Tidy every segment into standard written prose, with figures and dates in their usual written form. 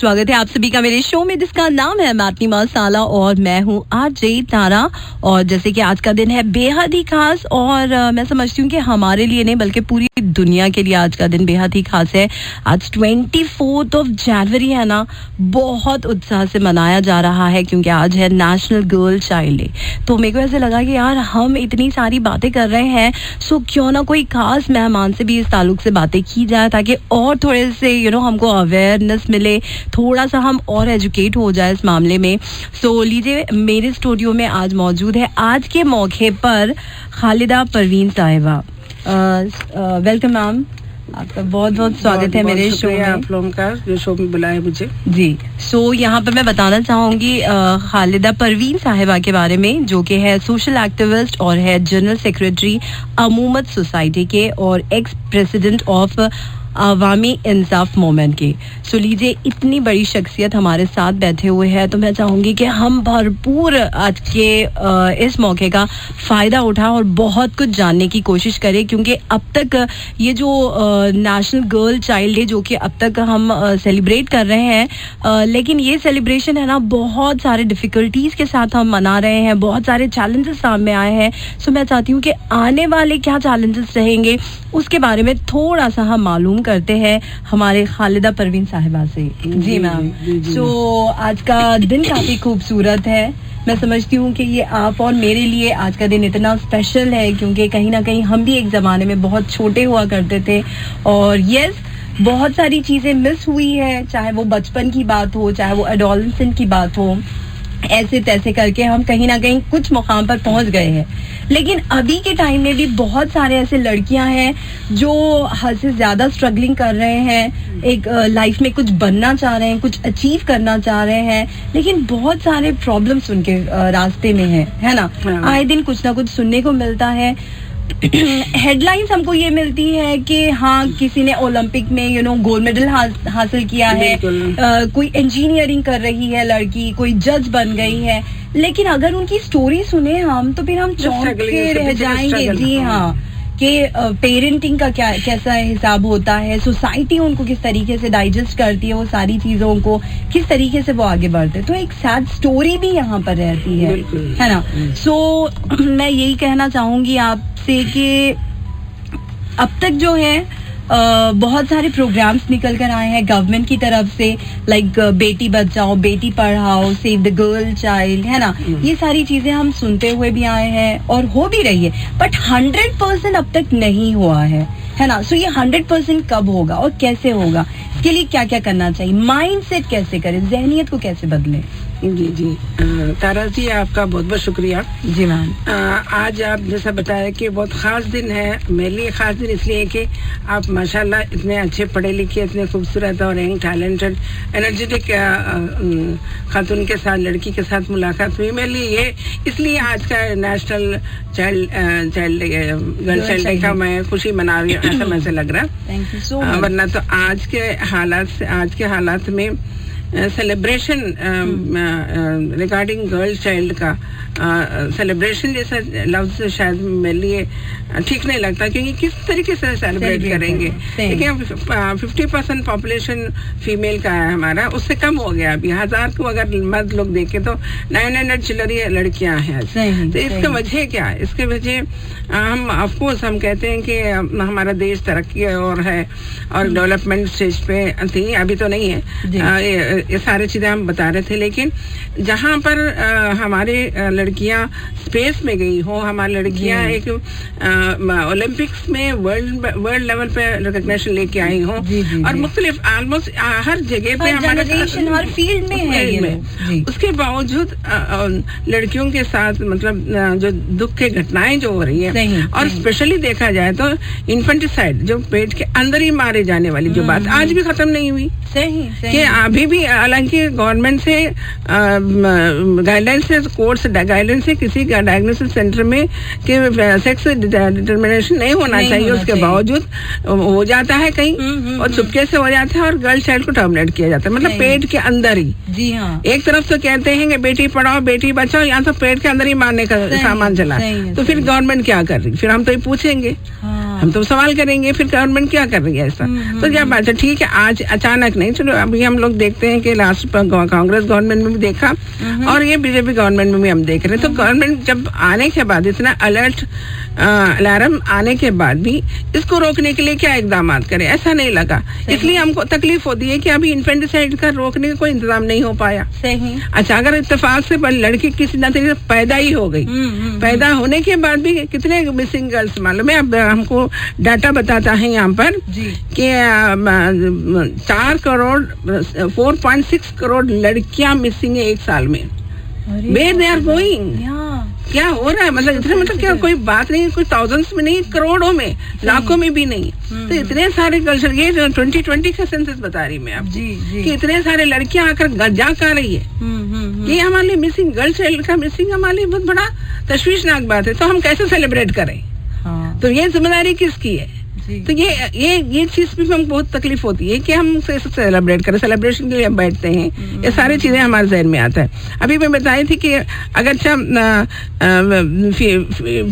स्वागत है आप सभी का मेरे शो में जिसका नाम है मैटनी मसाला और मैं हूँ आरजे तारा। और जैसे कि आज का दिन है बेहद ही खास और मैं समझती हूँ कि हमारे लिए नहीं बल्कि पूरी दुनिया के लिए आज का दिन बेहद ही खास है। आज 24 जनवरी है ना, बहुत उत्साह से मनाया जा रहा है क्योंकि आज है नेशनल गर्ल चाइल्ड डे। तो मेरे को ऐसे लगा कि यार हम इतनी सारी बातें कर रहे हैं, सो क्यों ना कोई खास मेहमान से भी इस ताल्लुक से बातें की जाए ताकि और थोड़े से हमको अवेयरनेस मिले, थोड़ा सा हम और एजुकेट हो जाए इस मामले में। सो लीजिए, मेरे स्टूडियो में आज मौजूद है आज के मौके पर खालिदा परवीन साहिबा। वेलकम मैम, आपका बहुत बहुत स्वागत है मेरे शो में। आप लोगों का जो शो में बुलाया मुझे जी। सो यहाँ पर मैं बताना चाहूँगी खालिदा परवीन साहिबा के बारे में, जो कि है सोशल एक्टिविस्ट और है जनरल सेक्रेटरी अमूमत सोसाइटी के और ex president of Awami Insaf movement के। सो लीजिए, इतनी बड़ी शख्सियत हमारे साथ बैठे हुए हैं तो मैं चाहूँगी कि हम भरपूर आज के इस मौके का फ़ायदा उठा और बहुत कुछ जानने की कोशिश करें, क्योंकि अब तक ये जो नेशनल गर्ल चाइल्ड डे जो कि अब तक हम सेलिब्रेट कर रहे हैं, लेकिन ये सेलिब्रेशन है ना बहुत सारे डिफ़िकल्टीज़ के साथ हम मना रहे हैं, बहुत सारे चैलेंजेस सामने आए हैं। सो मैं चाहती हूँ कि आने वाले क्या चैलेंजेस रहेंगे उसके बारे में थोड़ा सा हम मालूम करते हैं हमारे खालिदा परवीन साहिबा से। जी मैम। सो आज का दिन काफ़ी खूबसूरत है। मैं समझती हूँ कि ये आप और मेरे लिए आज का दिन इतना स्पेशल है क्योंकि कहीं ना कहीं हम भी एक ज़माने में बहुत छोटे हुआ करते थे और यस, बहुत सारी चीज़ें मिस हुई है, चाहे वो बचपन की बात हो, चाहे वो एडोलेसेंट की बात हो। ऐसे तैसे करके हम कहीं ना कहीं कुछ मुकाम पर पहुंच गए हैं, लेकिन अभी के टाइम में भी बहुत सारे ऐसे लड़कियां हैं जो हद से ज़्यादा स्ट्रगलिंग कर रहे हैं, एक लाइफ में कुछ बनना चाह रहे हैं, कुछ अचीव करना चाह रहे हैं, लेकिन बहुत सारे प्रॉब्लम्स उनके रास्ते में है ना। आए दिन कुछ ना कुछ सुनने को मिलता है। हेडलाइंस हमको ये मिलती है कि हाँ, किसी ने ओलंपिक में गोल्ड मेडल हासिल किया है, कोई इंजीनियरिंग कर रही है लड़की, कोई जज बन गई है, लेकिन अगर उनकी स्टोरी सुने हम तो फिर हम चौंक के रह जाएंगे। जी हाँ, कि पेरेंटिंग का कैसा हिसाब होता है, सोसाइटी उनको किस तरीके से डाइजेस्ट करती है, वो सारी चीज़ों को किस तरीके से वो आगे बढ़ते हैं, तो एक सैड स्टोरी भी यहाँ पर रहती है ना। सो मैं यही कहना चाहूँगी आपसे कि अब तक जो है बहुत सारे प्रोग्राम्स निकल कर आए हैं गवर्नमेंट की तरफ से, like Beti Bachao, Beti Padhao, save the girl child, है ना। ये सारी चीजें हम सुनते हुए भी आए हैं और हो भी रही है, बट 100% अब तक नहीं हुआ है ना। सो ये 100% कब होगा और कैसे होगा, इसके लिए क्या क्या करना चाहिए, माइंड सेट कैसे करें, जहनियत को कैसे बदलें। जी तारा जी, आपका बहुत बहुत शुक्रिया। जी मैम। आज आप जैसा बताया कि बहुत ख़ास दिन है मेरे लिए। ख़ास दिन इसलिए कि आप माशाल्लाह इतने अच्छे पढ़े लिखे, इतने खूबसूरत और यंग टैलेंटेड एनर्जेटिक खातून के साथ, लड़की के साथ मुलाकात हुई मेरे लिए। ये इसलिए आज का नेशनल गर्ल चाइल्ड डे का मैं खुशी मना रही हूँ, ऐसा मुझे लग रहा। Thank you so much. वरना तो आज के हालात में सेलिब्रेशन रिगार्डिंग गर्ल चाइल्ड का सेलिब्रेशन जैसा लफ्ज शायद मेरे लिए ठीक नहीं लगता, क्योंकि किस तरीके से सेलिब्रेट करेंगे। लेकिन 50% पॉपुलेशन फीमेल का है हमारा, उससे कम हो गया अभी। 1000 को अगर मर्द लोग देखे तो 900 चिल्लरी लड़कियां हैं। तो इसका वजह क्या है? इसके वजह हम ऑफकोर्स हम कहते हैं कि हमारा देश तरक्की और है और डेवलपमेंट स्टेज पे थी, अभी तो नहीं है। ये सारी चीज़ें हम बता रहे थे, लेकिन जहाँ पर हमारे लड़कियाँ स्पेस में गई हो, हमारी लड़कियाँ एक ओलंपिक्स में वर्ल्ड लेवल पे रिकॉग्निशन लेके आई हो और मुख्तलिफ ऑलमोस्ट हर जगह पे हमारे हर फील्ड में है। उसके बावजूद लड़कियों के साथ मतलब जो दुख के घटनाएं जो हो रही है, और स्पेशली देखा जाए तो इन्फेंटिसाइड, जो पेट के अंदर ही मारे जाने वाली जो बात आज भी खत्म नहीं हुई। कि अभी भी हालांकि गवर्नमेंट से गाइडलाइंस से, कोर्स गाइडलाइंस से किसी का डायग्नोसिस सेंटर में कि सेक्स डिटर्मिनेशन नहीं होना चाहिए, उसके बावजूद हो जाता है कहीं और चुपके से हो जाता है और गर्ल चाइल्ड को टर्मिनेट किया जाता है, मतलब पेट के अंदर ही। जी हाँ। एक तरफ तो कहते हैं कि बेटी पढ़ाओ बेटी बचाओ, यहाँ तो पेट के अंदर ही मारने का सामान चला, तो फिर गवर्नमेंट क्या कर रही? फिर हम तो ये पूछेंगे हाँ। हम तो सवाल करेंगे फिर गवर्नमेंट क्या कर रही है ऐसा। तो क्या बात है, ठीक है, आज अचानक नहीं, चलो अभी हम लोग देखते हैं कि लास्ट कांग्रेस गवर्नमेंट में भी देखा और ये बीजेपी गवर्नमेंट में भी हम देख रहे हैं। तो गवर्नमेंट जब आने के बाद इतना अलर्ट अलार्म आने के बाद भी इसको रोकने के लिए क्या इकदाम करे, ऐसा नहीं लगा। इसलिए हमको तकलीफ होती है कि अभी इन्फेंटिसाइड का रोकने का कोई इंतजाम नहीं हो पाया। सही। अच्छा, अगर इत्तेफाक से लड़की किसी न तरीके से पैदा ही हो गई, पैदा होने के बाद भी कितने मिसिंग गर्ल्स मालूम है। अब हमको डाटा बताता है यहाँ पर कि 4.6 करोड़ लड़कियां मिसिंग है एक साल में। Where they are going? क्या हो रहा है, मतलब इतने, मतलब क्या कोई बात नहीं, कोई थाउजेंड्स में नहीं, करोड़ों में, लाखों में भी नहीं। तो इतने सारे कल्चर, ये 2020 का सेंसस बता रही मैं आपको कि इतने सारे लड़कियां आकर जा कर रही है। ये हमारे लिए मिसिंग गर्ल चाइल्ड का मिसिंग हमारे लिए बहुत बड़ा तशवीशनाक बात है। तो हम कैसे सेलिब्रेट करें? तो ये जिम्मेदारी किसकी है? तो ये चीज भी हमें बहुत तकलीफ होती है कि हम सेलिब्रेट करें, सेलिब्रेशन के लिए हम बैठते हैं, ये सारी चीजें हमारे जहन में आता है। अभी मैं बताई थी कि अगर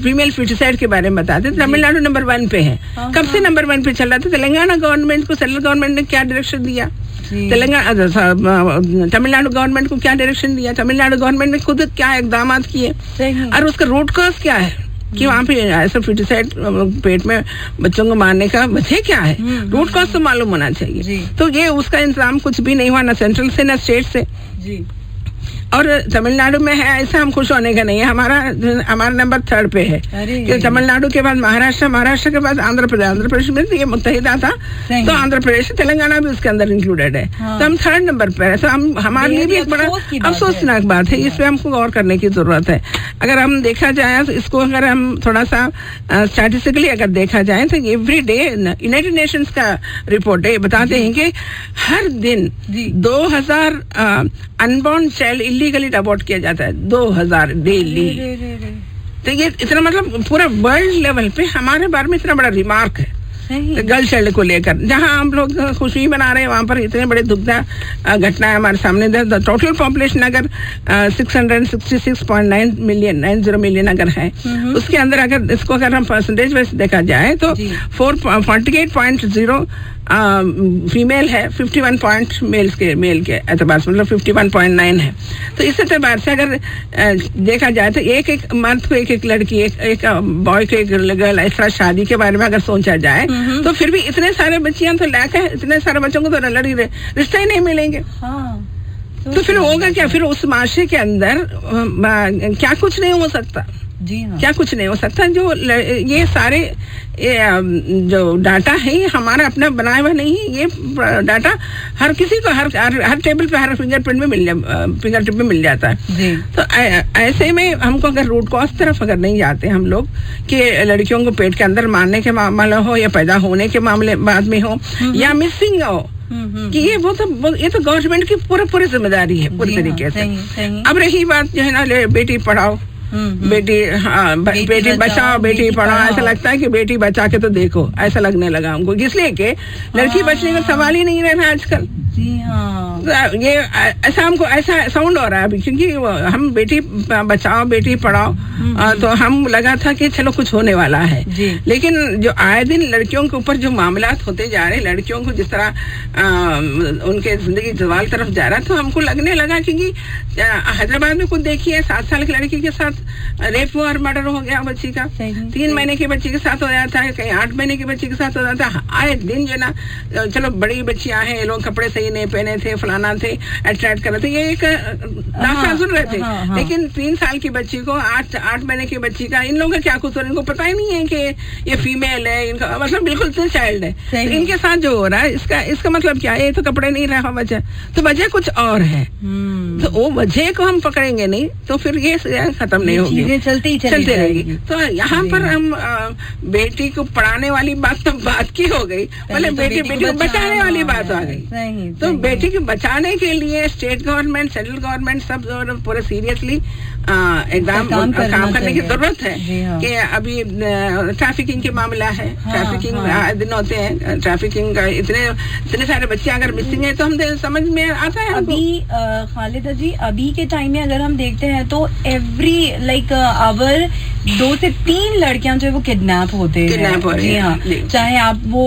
फीमेल फीटिसाइड के बारे में बताते, तमिलनाडु नंबर 1 पे है। कब से नंबर 1 पे चल रहा था? तेलंगाना गवर्नमेंट को सेंट्रल गवर्नमेंट ने क्या डायरेक्शन दिया? तमिलनाडु गवर्नमेंट को क्या डायरेक्शन दिया? तमिलनाडु गवर्नमेंट ने खुद क्या इकदाम किए और उसका रूट कॉज क्या है कि वहाँ पे ऐसा फीटिसाइड पेट में बच्चों को मारने का वजह क्या है? रूट कॉज तो मालूम होना चाहिए। तो ये उसका इंतजाम कुछ भी नहीं हुआ, ना सेंट्रल से ना स्टेट से। और तमिलनाडु में है, ऐसा हम खुश होने का नहीं है। हमारा नंबर 3rd पे है कि तमिलनाडु के बाद महाराष्ट्र, महाराष्ट्र के बाद आंध्र प्रदेश में ये मुत्तहिदा था, तो आंध्र प्रदेश, तेलंगाना भी उसके अंदर इंक्लूडेड है। तो हम 3rd नंबर पे है। तो हम हमारे लिए भी एक बड़ा अफसोसनाक बात है, इस पे हमको गौर करने की जरूरत है। अगर हम देखा जाए तो इसको, अगर हम थोड़ा सा स्टैटिस्टिकली अगर देखा जाए तो एवरी डे यूनाइटेड नेशंस का रिपोर्ट है, बताते हैं कि हर दिन 2000 अनबॉर्न चाइल्ड इलीगली अबॉर्ट किया जाता है। 2000 डेली। तो ये इतना, मतलब पूरा वर्ल्ड लेवल पे हमारे बारे में इतना बड़ा रिमार्क है गर्ल चाइल्ड को लेकर। जहां हम लोग खुशी मना रहे हैं, वहां पर इतने बड़े दुखदा घटनाएं हमारे सामने। टोटल पॉपुलेशन अगर 666.9 मिलियन अगर है, उसके अंदर अगर इसको अगर हम परसेंटेज वाइज देखा जाए तो 48.0 फीमेल है, 51 पॉइंट मेल के एतबार से, मतलब 51.9 है। तो इस एतबार से अगर देखा जाए तो एक मर्द को एक लड़की, एक बॉय को एक गर्ल, ऐसा शादी के बारे में अगर सोचा जाए तो फिर भी इतने सारे बच्चियां तो लाख है, इतने सारे बच्चों को तो रिश्ते ही नहीं मिलेंगे। तो फिर होगा क्या? फिर उस माशरे के अंदर क्या कुछ नहीं हो सकता? जी हाँ। क्या कुछ नहीं हो सकता? जो ये सारे जो डाटा है ये हमारा अपना बनाया हुआ नहीं है। ये डाटा हर किसी को हर टेबल पे, हर फिंगरटिप में मिल जाता है। जी। तो ऐसे में हमको अगर रूट कॉज तरफ अगर नहीं जाते हम लोग कि लड़कियों को पेट के अंदर मारने के मामला हो या पैदा होने के मामले बाद में हो या मिसिंग हो, कि ये तो गवर्नमेंट की पूरी जिम्मेदारी है पूरी तरीके से। अब रही बात जो है ना, बेटी पढ़ाओ, बेटी बचाओ, बेटी पढ़ाओ, ऐसा लगता है कि बेटी बचा के तो देखो, ऐसा लगने लगा हमको, इसलिए कि लड़की बचने का सवाल ही नहीं रहना आजकल। जी हाँ। ये ऐसा हमको ऐसा साउंड हो रहा है अभी, क्योंकि हम बेटी बचाओ बेटी पढ़ाओ, तो हम लगा था कि चलो कुछ होने वाला है। लेकिन जो आए दिन लड़कियों के ऊपर जो मामलात होते जा रहे, लड़कियों को जिस तरह उनके जिंदगी जवाल तरफ जा रहा, तो हमको लगने लगा, क्योंकि हैदराबाद में कुछ देखिए 7 साल की लड़की के साथ रेप हुआ और मर्डर हो गया बच्ची का, 3 महीने की बच्ची के साथ हो जाता है, कहीं 8 महीने की बच्ची के साथ हो जाता है। आए दिन जो ना, चलो बड़ी बच्चियां हैं, ये लोग कपड़े सही नहीं पहने थे, फलाना थे, अट्रैक्ट कर रहे थे, ये एक दास्तान सुन रहे थे। लेकिन 3 साल की बच्ची को 8 महीने की बच्ची का, इन लोगों का क्या कुछ, इनको पता ही नहीं है कि ये फीमेल है, इनका मतलब बिल्कुल तो चाइल्ड है। तो इनके साथ जो हो रहा है इसका मतलब क्या है? ये तो कपड़े नहीं रहा वजह, तो वजह कुछ और है। तो वो वजह को हम पकड़ेंगे नहीं तो फिर ये खत्म नहीं होगी, चलती रहेगी। तो यहाँ पर हम बेटी को पढ़ाने वाली बात तो बात की हो गई, मतलब बेटी को बचाने वाली बात आ गई। तो बेटी को बचाने के लिए स्टेट गवर्नमेंट, सेंट्रल गवर्नमेंट सब पूरे सीरियसली एग्जाम काम करने की जरूरत है। कि अभी ट्रैफिकिंग के मामला है, ट्रैफिकिंग दिन होते हैं, ट्रैफिकिंग का इतने सारे बच्चे अगर मिसिंग है तो हम समझ में आता है। अभी खालिदा जी, अभी के टाइम में अगर हम देखते हैं तो एवरी आवर 2 से 3 लड़कियां जो है वो किडनैप होते हैं। जी हाँ, चाहे आप वो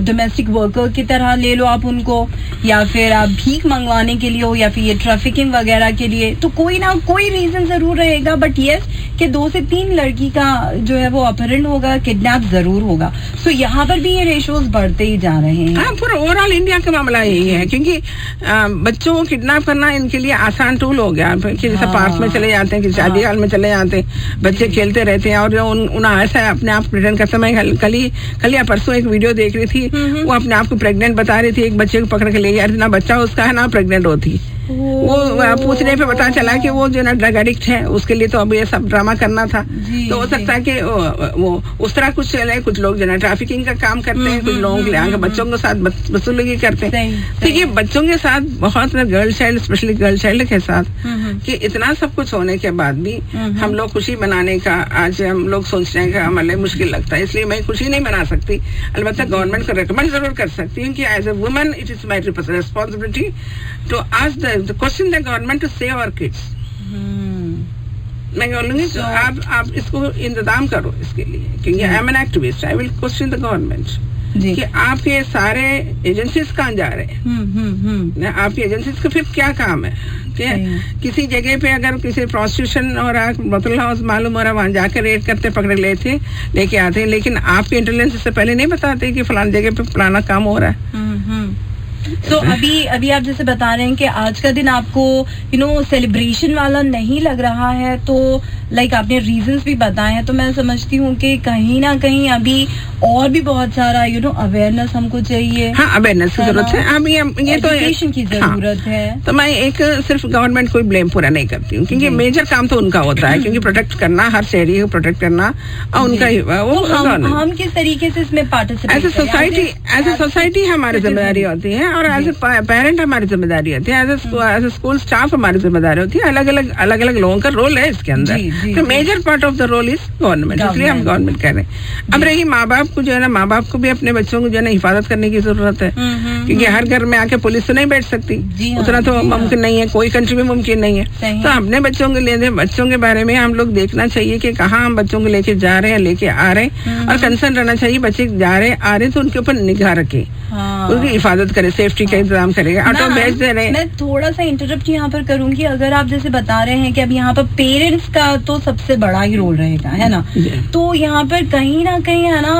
डोमेस्टिक वर्कर की तरह ले लो आप उनको, या फिर आप भीख मंगवाने के लिए हो, या फिर ये ट्रैफिकिंग वगैरह के लिए, तो कोई ना कोई रीजन जरूर रहेगा। बट यस कि 2 से 3 लड़की का जो है वो अपहरण होगा, किडनैप जरूर होगा। सो यहाँ पर भी ये रेशोज बढ़ते ही जा रहे हैं। हाँ, पूरा ओवरऑल इंडिया का मामला यही है, क्योंकि बच्चों को किडनैप करना इनके लिए आसान टूल हो गया कि जैसे पार्क में चले जाते हैं, कि शादी हाल में चले जाते हैं, बच्चे खेलते रहते हैं और उन्हें ऐसा अपने आप प्रेजेंट करते। मैं कल या परसों एक वीडियो देख रही थी, वो अपने आप को प्रेग्नेंट बता रही थी, एक बच्चे को पकड़ के ले गया, ना बच्चा उसका है ना प्रेग्नेंट होती। वो पूछने पे पता चला कि वो जो ना ड्रग एडिक्ट है, उसके लिए तो अब ये सब ड्रामा करना था। तो हो सकता है कि वो उस तरह कुछ चले। कुछ लोग जो ना ट्रैफिकिंग का काम करते हैं, कुछ लोग ले आकर बच्चों के साथ वसूली करते हैं। तो ये बच्चों के साथ बहुत girl child, specially girl child के साथ, कि इतना सब कुछ होने के बाद भी हम लोग खुशी मनाने का आज हम लोग सोचने का हमारे मुश्किल लगता है। इसलिए मैं खुशी नहीं मना सकती, अलबत्ता गवर्नमेंट को रिकमेंड जरूर कर सकती हूँ कि as a woman it is my responsibility to ask the question the government to save our kids. मैं बोलूंगी तो आप इसको इंतजाम करो इसके लिए, क्योंकि I am an activist, I will question the government कि आपके सारे एजेंसीज कहाँ जा रहे हैं, आपकी एजेंसीज का फिर क्या काम है। किसी जगह पे अगर किसी प्रोस्टिट्यूशन और बोतल हाउस मालूम हो रहा, वहां जाकर रेड करते, पकड़ लेके आते हैं, लेकिन आपके इंटेलिजेंस इससे पहले नहीं बताते कि फलानी जगह पे फलाना काम हो रहा है। तो अभी आप जैसे बता रहे हैं कि आज का दिन आपको सेलिब्रेशन वाला नहीं लग रहा है, तो लाइक आपने रीजंस भी बताए हैं, तो मैं समझती हूँ कि कहीं ना कहीं अभी और भी बहुत सारा अवेयरनेस हमको चाहिए। हाँ, अवेयरनेस की जरूरत है। अभी ये तो एजुकेशन की जरूरत है। तो मैं एक सिर्फ गवर्नमेंट को ब्लेम पूरा नहीं करती हूँ, क्योंकि मेजर काम तो उनका होता है, क्योंकि प्रोटेक्ट करना, हर शहरी को प्रोटेक्ट करना और उनका ही वो। हम किस तरीके से इसमें पार्टिसिपेट एज ए सोसाइटी हमारी जिम्मेदारी होती है, और एज ए पेरेंट हमारी जिम्मेदारी होती है, एज ए स्कूल स्टाफ हमारी जिम्मेदारी होती है। अलग अलग लोगों का रोल है इसके अंदर। तो major part of the role is government, इसलिए हम गवर्नमेंट कर रहे हैं। अब रही माँ बाप को, जो है ना, माँ बाप को भी अपने बच्चों को जो है ना हिफाजत करने की जरूरत है, क्योंकि हर घर में आके पुलिस तो नहीं बैठ सकती, उतना तो मुमकिन नहीं है, कोई कंट्री में मुमकिन नहीं है। तो अपने बच्चों के लिए, बच्चों के बारे में हम लोग देखना चाहिए कि कहाँ हम बच्चों को लेके जा रहे हैं, लेके आ रहे हैं, और कंसर्न रहना चाहिए। बच्चे जा रहे आ रहे तो उनके ऊपर निगाह रखे, उनकी हिफाजत करे, सेफ्टी का इंतजाम करेगा। ऑटो भेज दे रहे। मैं थोड़ा सा इंटरप्ट यहाँ पर करूंगी। अगर आप जैसे बता रहे हैं कि अब यहाँ पर पेरेंट्स का तो सबसे बड़ा ही रोल रहेगा, है ना, तो यहाँ पर कहीं ना कहीं है ना,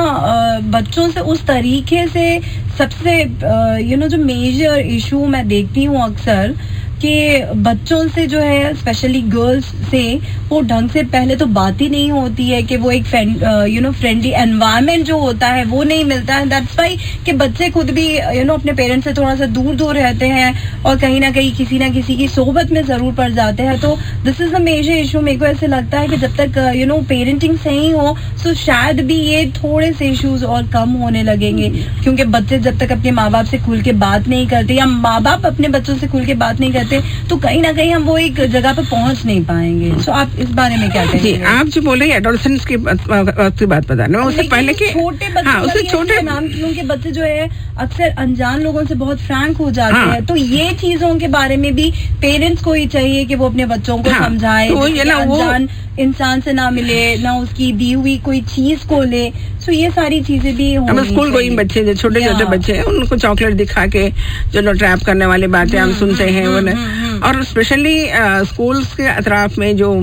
बच्चों से उस तरीके से सबसे जो मेजर इशू मैं देखती हूँ अक्सर, कि बच्चों से जो है, स्पेशली गर्ल्स से, वो ढंग से पहले तो बात ही नहीं होती है, कि वो एक फ्रेंडली एनवायरनमेंट जो होता है वो नहीं मिलता है। दैट्स व्हाई कि बच्चे खुद भी अपने पेरेंट्स से थोड़ा सा दूर रहते हैं, और कहीं ना कहीं किसी ना किसी की सोबत में जरूर पड़ जाते हैं। तो this is the major issue. मेरे को ऐसे लगता है कि जब तक पेरेंटिंग सही हो, तो शायद भी ये थोड़े से इश्यूज और कम होने लगेंगे, क्योंकि बच्चे जब तक अपने माँ बाप से खुल के बात नहीं करते, या माँ बाप अपने बच्चों से खुल के बात नहीं करते, तो कहीं ना कहीं हम वो एक जगह पर पहुंच नहीं पाएंगे। तो आप इस बारे में क्या कहेंगे? जी, आप जो बोले एडोलसेंस की बात बता रहे हैं, उससे पहले के छोटे बच्चे, छोटे नाम, क्योंकि बच्चे जो है अक्सर अनजान लोगों से बहुत फ्रैंक हो जाते हैं। तो ये चीजों के बारे में भी पेरेंट्स को ही चाहिए कि वो अपने बच्चों को समझाए, अनजान इंसान से ना मिले, ना उसकी दी हुई कोई चीज को ले। तो ये सारी चीजें भी होनी। स्कूल गोइंग बच्चे, जो छोटे बच्चे हैं, उनको चॉकलेट दिखा के जो ट्रैप करने वाली बातें हम सुनते हैं, और स्पेशली स्कूल्स के अतराफ में जो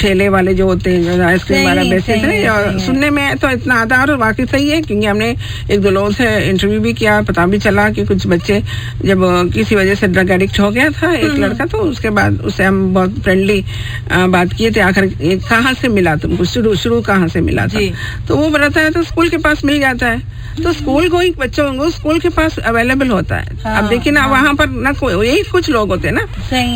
ठेले वाले जो होते हैं, जो आइसक्रीम वाला बेचते हैं, और सुनने में तो इतना आता है, और वाकई सही है, क्योंकि हमने एक दो लोगों से इंटरव्यू भी किया, पता भी चला कि कुछ बच्चे जब किसी वजह से ड्रग एडिक्ट हो गया था एक लड़का, तो उसके बाद उससे हम बहुत फ्रेंडली बात किए थे। आखिर कहाँ से मिला तुमको, शुरू कहाँ से मिला था? तो वो बताता है तो स्कूल के पास मिल जाता है। तो स्कूल गोइंग बच्चों को स्कूल के पास अवेलेबल होता है। अब देखिए ना, वहाँ पर ना कोई, यही कुछ लोग होते हैं ना,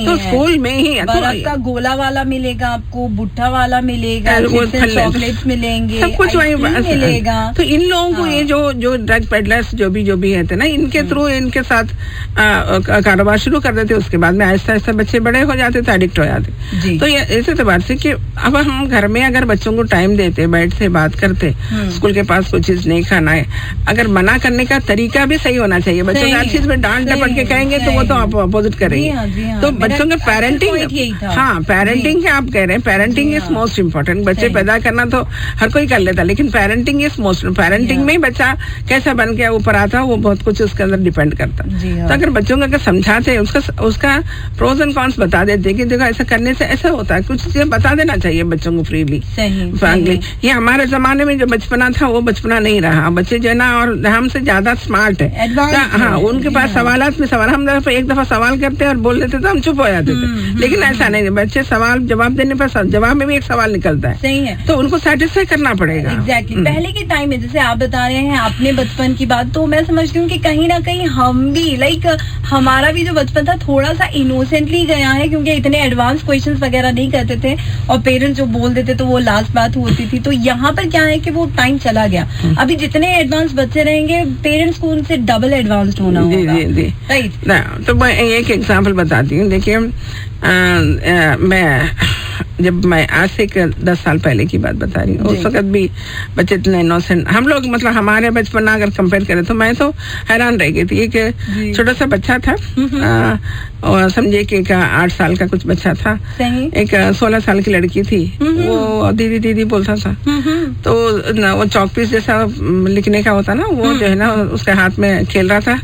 तो स्कूल में ही बर्फ का गोला वाला मिलेगा आपको, भुट्टा वाला मिलेगा, चॉकलेट्स मिलेंगे, सब कुछ वही मिलेगा। तो इन लोगों को ये जो ड्रग पेडलर्स जो भी रहते ना, इनके थ्रू इनके साथ कारोबार शुरू कर देते, उसके बाद में आहिस्ता आहिस्ता बच्चे बड़े हो जाते थे, एडिक्ट हो जाते। तो ये ऐसे तो बात है कि अब हम घर में अगर बच्चों को टाइम देते, बैठते, बात करते, स्कूल के पास कोई चीज नहीं खाना है, अगर मना करने का तरीका भी सही होना चाहिए। बच्चों को हर चीज में डांट डपट के कहेंगे तो वो तो आप अपोजिट करेंगे। तो बच्चों के पेरेंटिंग, हाँ पेरेंटिंग आप कह रहे हैं, पेरेंटिंग इज मोस्ट इम्पोर्टेंट। बच्चे पैदा करना तो हर कोई कर लेता, लेकिन पेरेंटिंग इज मोस्ट, पेरेंटिंग में बच्चा कैसा बन के ऊपर आता वो बहुत कुछ उसके अंदर डिपेंड करता। तो अगर बच्चों को अगर समझाते हैं, उसका प्रोज एंड कॉन्स बता देते कि देखो ऐसा करने से ऐसा होता है, कुछ चीजें बता देना चाहिए बच्चों को फ्रीली, फ्रैंकली। ये हमारे जमाने में जो बचपना था वो बचपना नहीं रहा। बच्चे जो है ना और हमसे ज्यादा स्मार्ट है, हाँ उनके पास सवालात में सवाल, हम एक दफा सवाल करते और बोल देते तो हम चुप हो जाते थे, लेकिन ऐसा नहीं। बच्चे सवाल जवाब देने पर जवाब में भी एक सवाल निकलता है, सही है, तो उनको सेटिस्फाई करना पड़ेगा। एग्जैक्टली। पहले के टाइम में जैसे आप बता रहे हैं अपने बचपन की बात, तो मैं समझती हूँ कि कहीं ना कहीं हम भी हमारा भी जो बचपन था थोड़ा सा इनोसेंटली गया है, क्योंकि इतने एडवांस क्वेश्चंस वगैरह नहीं करते थे और पेरेंट्स जो बोल देते तो वो लास्ट बात होती थी। तो यहाँ पर क्या है कि वो टाइम चला गया, अभी जितने एडवांस बच्चे रहेंगे पेरेंट्स को उनसे डबल एडवांस्ड होना होगा। राइट। तो मैं एक एग्जांपल बताती हूँ। देखिए मैं आज से 10 साल पहले की बात बता रही हूँ। उस वक्त भी बच्चे इतने इनोसेंट, हम लोग मतलब हमारे बचपन अगर कंपेयर करें तो मैं तो हैरान रह गई थी। एक छोटा सा बच्चा था और समझिए कि 8 साल का कुछ बच्चा था, एक 16 साल की लड़की थी, वो दीदी दीदी बोलता था। तो वो चौक पीस जैसा लिखने का होता ना, वो जो है ना उसके हाथ में खेल रहा था,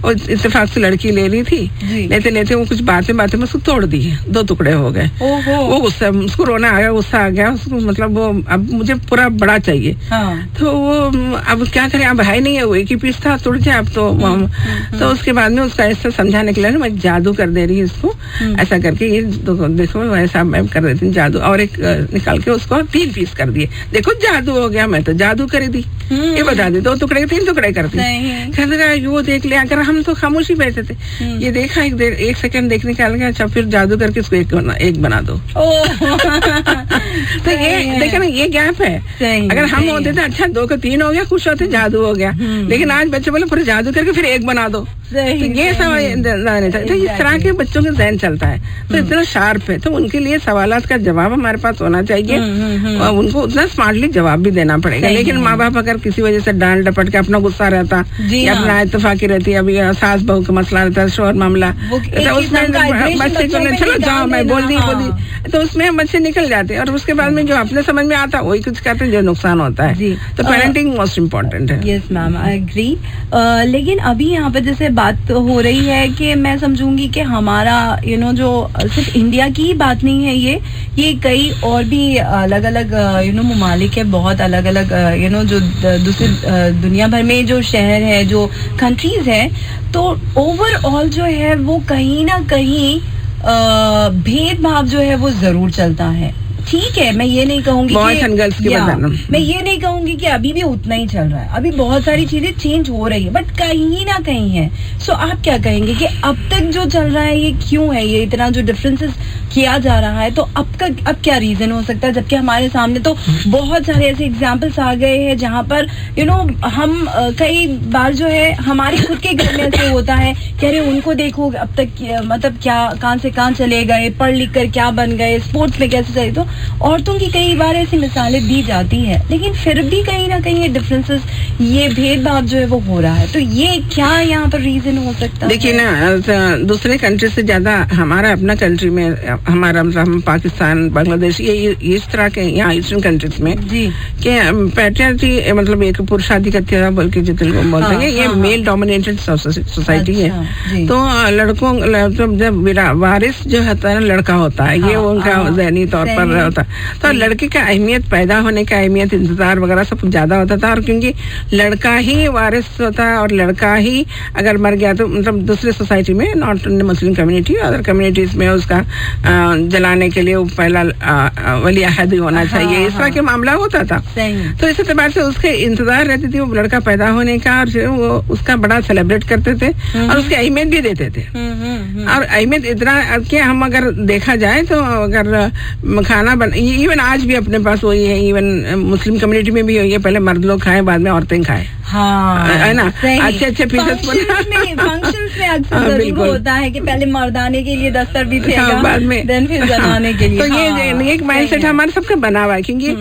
और इत्तेफाक से लड़की ले रही थी, लेते लेते वो कुछ बातें में उसको तोड़ दी, 2 टुकड़े हो गए। वो गुस्सा, उसको रोना आ गया, गुस्सा आ गया उसको, मतलब वो अब मुझे पूरा बड़ा चाहिए। तो वो अब क्या करे, अब है नहीं है, वो एक ही पीस था, टूट गया अब तो उसके बाद में उसका ऐसा समझाने के लिए मैं जादू कर दे रही है इसको, ऐसा करके ये देखो ऐसा मैं कर देती हूँ जादू, और एक निकाल के उसको 3 पीस कर दिए, देखो जादू हो गया, मैं तो जादू कर दी। ये बता दी 2 टुकड़े 3 टुकड़े कर दिए। वो देख लिया, अगर हम तो खामोशी बैठे थे, ये देखा 1 सेकंड देखने का लगा, अच्छा फिर जादू करके इसको एक बना दो। तो ये देखो ना, ये गैप है। अगर हम होते थे अच्छा 2 को 3 हो गया, खुश होते, जादू हो गया, लेकिन आज बच्चे बोले पूरे जादू करके फिर 1 बना दो। तो ये तो इस तरह के बच्चों का ज़हन चलता है, तो इतना शार्प है, तो उनके लिए सवालात का जवाब हमारे पास होना चाहिए और उनको उतना स्मार्टली जवाब भी देना पड़ेगा। लेकिन माँ बाप अगर किसी वजह से डांट डपट के अपना गुस्सा रहता या अपना इत्तेफाकी रहती है, अभी सास बहू का मसला रहता है, शोर मामला, उसमें बच्चे चलो जाओ मैं बोल दी, तो उसमें बच्चे निकल जाते हैं और उसके बाद में जो अपने समझ में आता है वही कुछ कहते हैं, जो नुकसान होता है। तो पेरेंटिंग मोस्ट इम्पोर्टेंट है। Yes ma'am, I agree. लेकिन अभी यहाँ पर जैसे बात हो रही है कि मैं समझूंगी कि हमारा जो सिर्फ इंडिया की ही बात नहीं है, ये कई और भी अलग अलग ममालिक है, बहुत अलग अलग जो दूसरे दुनिया भर में जो शहर है, जो कंट्रीज है, तो ओवरऑल जो है वो कहीं ना कहीं भेदभाव जो है वो जरूर चलता है। ठीक है, मैं ये नहीं कहूंगी मैं ये नहीं कहूंगी कि अभी भी उतना ही चल रहा है, अभी बहुत सारी चीजें चेंज हो रही है, बट कहीं ना कहीं है। सो आप क्या कहेंगे कि अब तक जो चल रहा है ये क्यों है, ये इतना जो डिफरेंसेस किया जा रहा है, तो अब क्या रीजन हो सकता है, जबकि हमारे सामने तो बहुत सारे ऐसे एग्जाम्पल्स आ गए हैं जहाँ पर हम कई बार जो है हमारे खुद के घर में ऐसे होता है कि अरे उनको देखो अब तक मतलब क्या कहाँ से कहाँ चले गए, पढ़ लिख कर क्या बन गए, स्पोर्ट्स में कैसे चले। तो औरतों की कई बार ऐसी मिसालें दी जाती है, लेकिन फिर भी कहीं ना कहीं ये डिफरेंसेस, ये भेदभाव जो है वो हो रहा है। तो ये क्या यहाँ पर रीजन हो सकता है? देखिए ना, दूसरे कंट्री से ज्यादा हमारा अपना कंट्री में, हमारा मतलब हम पाकिस्तान, बांग्लादेश, ये इस तरह के यहाँ ईस्टर्न कंट्रीज में कि पैट्रियार्की मतलब एक पुरुषाधिक्यता बोल के जितने बोलते हैं, ये मेल डोमिनेटेड सोसाइटी है। तो लड़कों जब वारिस जो होता है लड़का होता है, ये उनका ज़हनी तौर पर होता है। तो लड़के का अहमियत, पैदा होने का अहमियत, इंतजार वगैरह सब ज्यादा होता था, और क्योंकि लड़का ही वारिस होता है और लड़का ही अगर मर गया तो मतलब दूसरे सोसाइटी में, not in Muslim community, other communities में उसका जलाने के लिए वो पहला वली अहद होना चाहिए, इस तरह के मामला होता था। तो इस एतबार से उसके इंतजार रहती थी वो लड़का पैदा होने का, और वो उसका बड़ा सेलिब्रेट करते थे और उसकी अहमियत भी देते थे। और अहमियत इतना कि हम अगर देखा जाए तो अगर खाना इवन आज भी अपने पास वही है, इवन मुस्लिम कम्युनिटी में भी वही है, पहले मर्द लोग खाएं बाद में औरतें खाएं। हाँ, है ना, अच्छे पीसेस फंक्शंस में अक्सर जरूर होता है कि पहले मर्दाने के लिए दस्तर बिछेगा, बाद में देन फिर जनाने के लिए। तो ये एक माइंडसेट हमारा सबका बना हुआ है, क्योंकि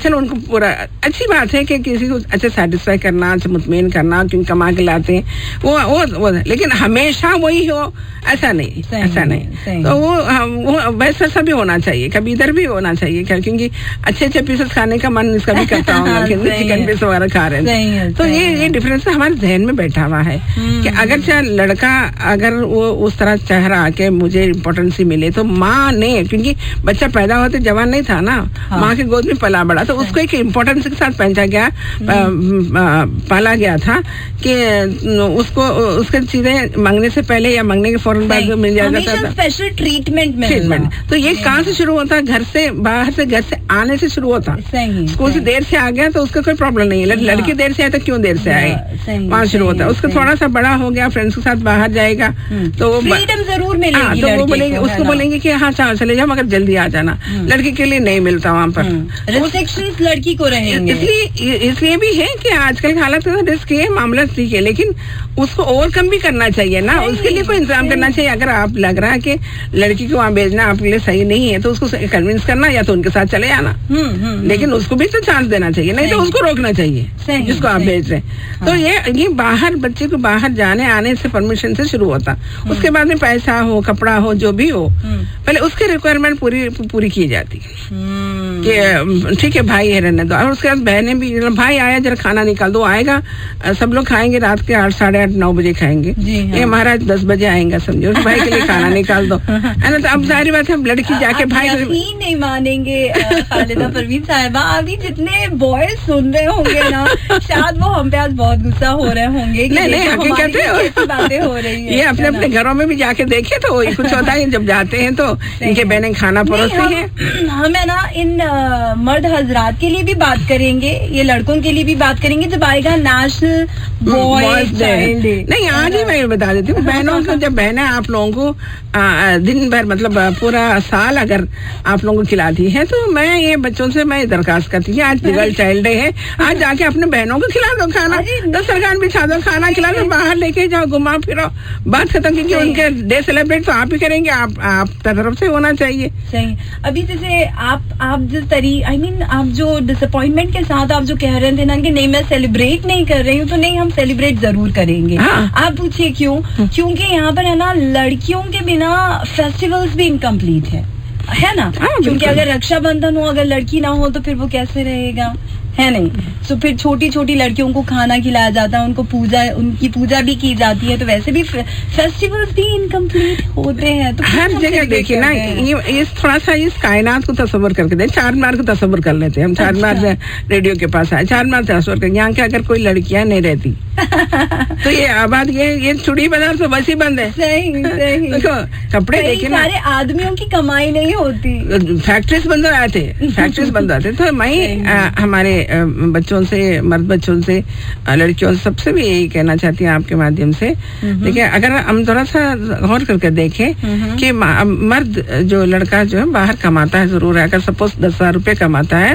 चलो उनको पूरा अच्छी बात है कि किसी को अच्छा सेटिस्फाई करना, अच्छा मुतमईन करना, क्योंकि कमा के लाते हैं वो लेकिन हमेशा वही हो ऐसा नहीं, ऐसा नहीं। तो वो वैसा भी होना चाहिए, कभी इधर भी होना चाहिए, क्योंकि अच्छे पीसेस खाने का मन इसका भी करता होगा कि चिकन पीस वगैरह खा रहे हैं। तो ये डिफरेंस हमारे जहन में बैठा हुआ है कि अगर चाहे लड़का अगर वो उस तरह चाह रहा कि मुझे इम्पोर्टेंस मिले, तो माँ ने, क्योंकि बच्चा पैदा होते जवान नहीं था ना, माँ के गोद में पला बड़ा, तो उसको एक इम्पोर्टेंस के साथ पहचा गया, पाला गया था कि उसको उसके चीजें मांगने से पहले या मांगने के फौरन बाद मिल जाता था, स्पेशल ट्रीटमेंट। तो ये कहाँ से शुरू होता, घर से बाहर से, घर से आने से शुरू होता। स्कूल से देर से आ गया तो उसका कोई प्रॉब्लम नहीं है, लड़की देर से आए तो क्यों देर से आए, वहाँ शुरू होता है। उसका थोड़ा सा बड़ा हो गया, फ्रेंड्स के साथ बाहर जाएगा तो वो फ्रीडम जरूर मिलेगी, तो वो बोलेंगे, उसको बोलेंगे कि हाँ चले जाओ मगर जल्दी आ जाना। लड़की के लिए नहीं मिलता वहाँ पर, रिस्ट्रिक्शंस लड़की को रहेंगे। इसलिए भी है कि आजकल के हालात रिस्क है, मामला ठीक है, लेकिन उसको ओवरकम भी करना चाहिए ना, उसके लिए कोई इंतजाम करना चाहिए। अगर आप लग रहा है कि लड़की को वहाँ भेजना आपके लिए सही नहीं है तो उसको कन्विंस करना, या तो उनके साथ चले आना, लेकिन उसको भी तो चांस देना चाहिए, नहीं तो उसको रोकना चाहिए जिसको आप भेज रहे हैं। तो ये बाहर, बच्चे को बाहर जाने आने से परमिशन से शुरू होता, उसके बाद में पैसा हो, कपड़ा हो, जो भी हो, पहले उसके रिक्वायरमेंट पूरी की जाती कि ठीक है भाई है रहने दो, और उसके बाद बहनें भी, भाई आया जरा खाना निकाल दो, आएगा सब लोग खाएंगे रात के 8, 8:30, 9 बजे खाएंगे, ये महाराज 10 बजे आएंगे, समझो भाई के लिए खाना निकाल दो, है ना। तो अब जाहिर बात है लड़की जाके भाई नहीं मानेंगे खालिदा परवीन साहिबा, अभी जितने बॉयज सुन रहे होंगे ना, शायद वो हम पे आज बहुत गुस्सा हो रहे होंगे। नहीं हकीकत बातें हो रही है, ये अपने घरों में भी जाके देखे तो वही कुछ होता है, जब जाते हैं तो इनके बहनें खाना परोसती हैं। हमें ना इन मर्द हजरात के लिए भी बात करेंगे, ये लड़कों के लिए भी बात करेंगे जब आएगा नेशनल बॉयज चाइल्ड डे। नहीं आज ही मैं बता देती हूँ, बहनों को, जब बहनें आप लोगों को दिन भर मतलब पूरा साल अगर आप लोगों को खिलाती है, तो मैं ये बच्चों से मैं दरखास्त करती हूँ, आज गर्ल चाइल्ड डे है, आज जाके अपने बहनों को खिला दो खाना, दस्तरखान बिछा दो, खाना खिला दो, बाहर लेके जाओ, घुमा फिरो, बात खत्म। क्योंकि उनके डे सेलिब्रेट तो आप ही करेंगे, आप तरफ से होना चाहिए। सही। अभी जैसे आप जिस आप जो डिसअपॉइंटमेंट के साथ आप जो कह रहे थे ना कि नहीं मैं सेलिब्रेट नहीं कर रही हूँ, तो नहीं, हम सेलिब्रेट जरूर करेंगे। आप पूछिए क्यों? क्योंकि यहाँ पर है ना, लड़कियों के बिना फेस्टिवल्स भी इनकम्प्लीट है ना। क्योंकि अगर रक्षाबंधन हो, अगर लड़की ना हो तो फिर वो कैसे रहेगा, है नहीं। तो फिर छोटी छोटी लड़कियों को खाना खिलाया जाता है, उनकी पूजा भी की जाती है, तो वैसे भी फेस्टिवल्स भी इनकम्प्लीट होते हैं। तो हर जगह देखिए ना, ये थोड़ा सा इस कायनात को तस्वर करके दे, चारमीनार को तस्वर कर लेते हैं हम। चारमीनार रेडियो के पास आए, चारमीनार तस्वर कर, यहाँ के अगर कोई लड़कियां नहीं रहती तो ये आबाद ये चूड़ी बाजार तो बस ही बंद है। सही। देखो कपड़े देखिए ना, सारे आदमियों की कमाई नहीं होती, फैक्ट्रीज बंद हो जाते, फैक्ट्रीज बंद होते। तो मैं हमारे बच्चों से, मर्द बच्चों से, लड़कियों से, सबसे भी यही कहना चाहती हूँ आपके माध्यम से। देखिए अगर हम थोड़ा सा गौर करके देखें कि मर्द जो लड़का जो है बाहर कमाता है जरूर है, अगर सपोज 10,000 रुपए कमाता है,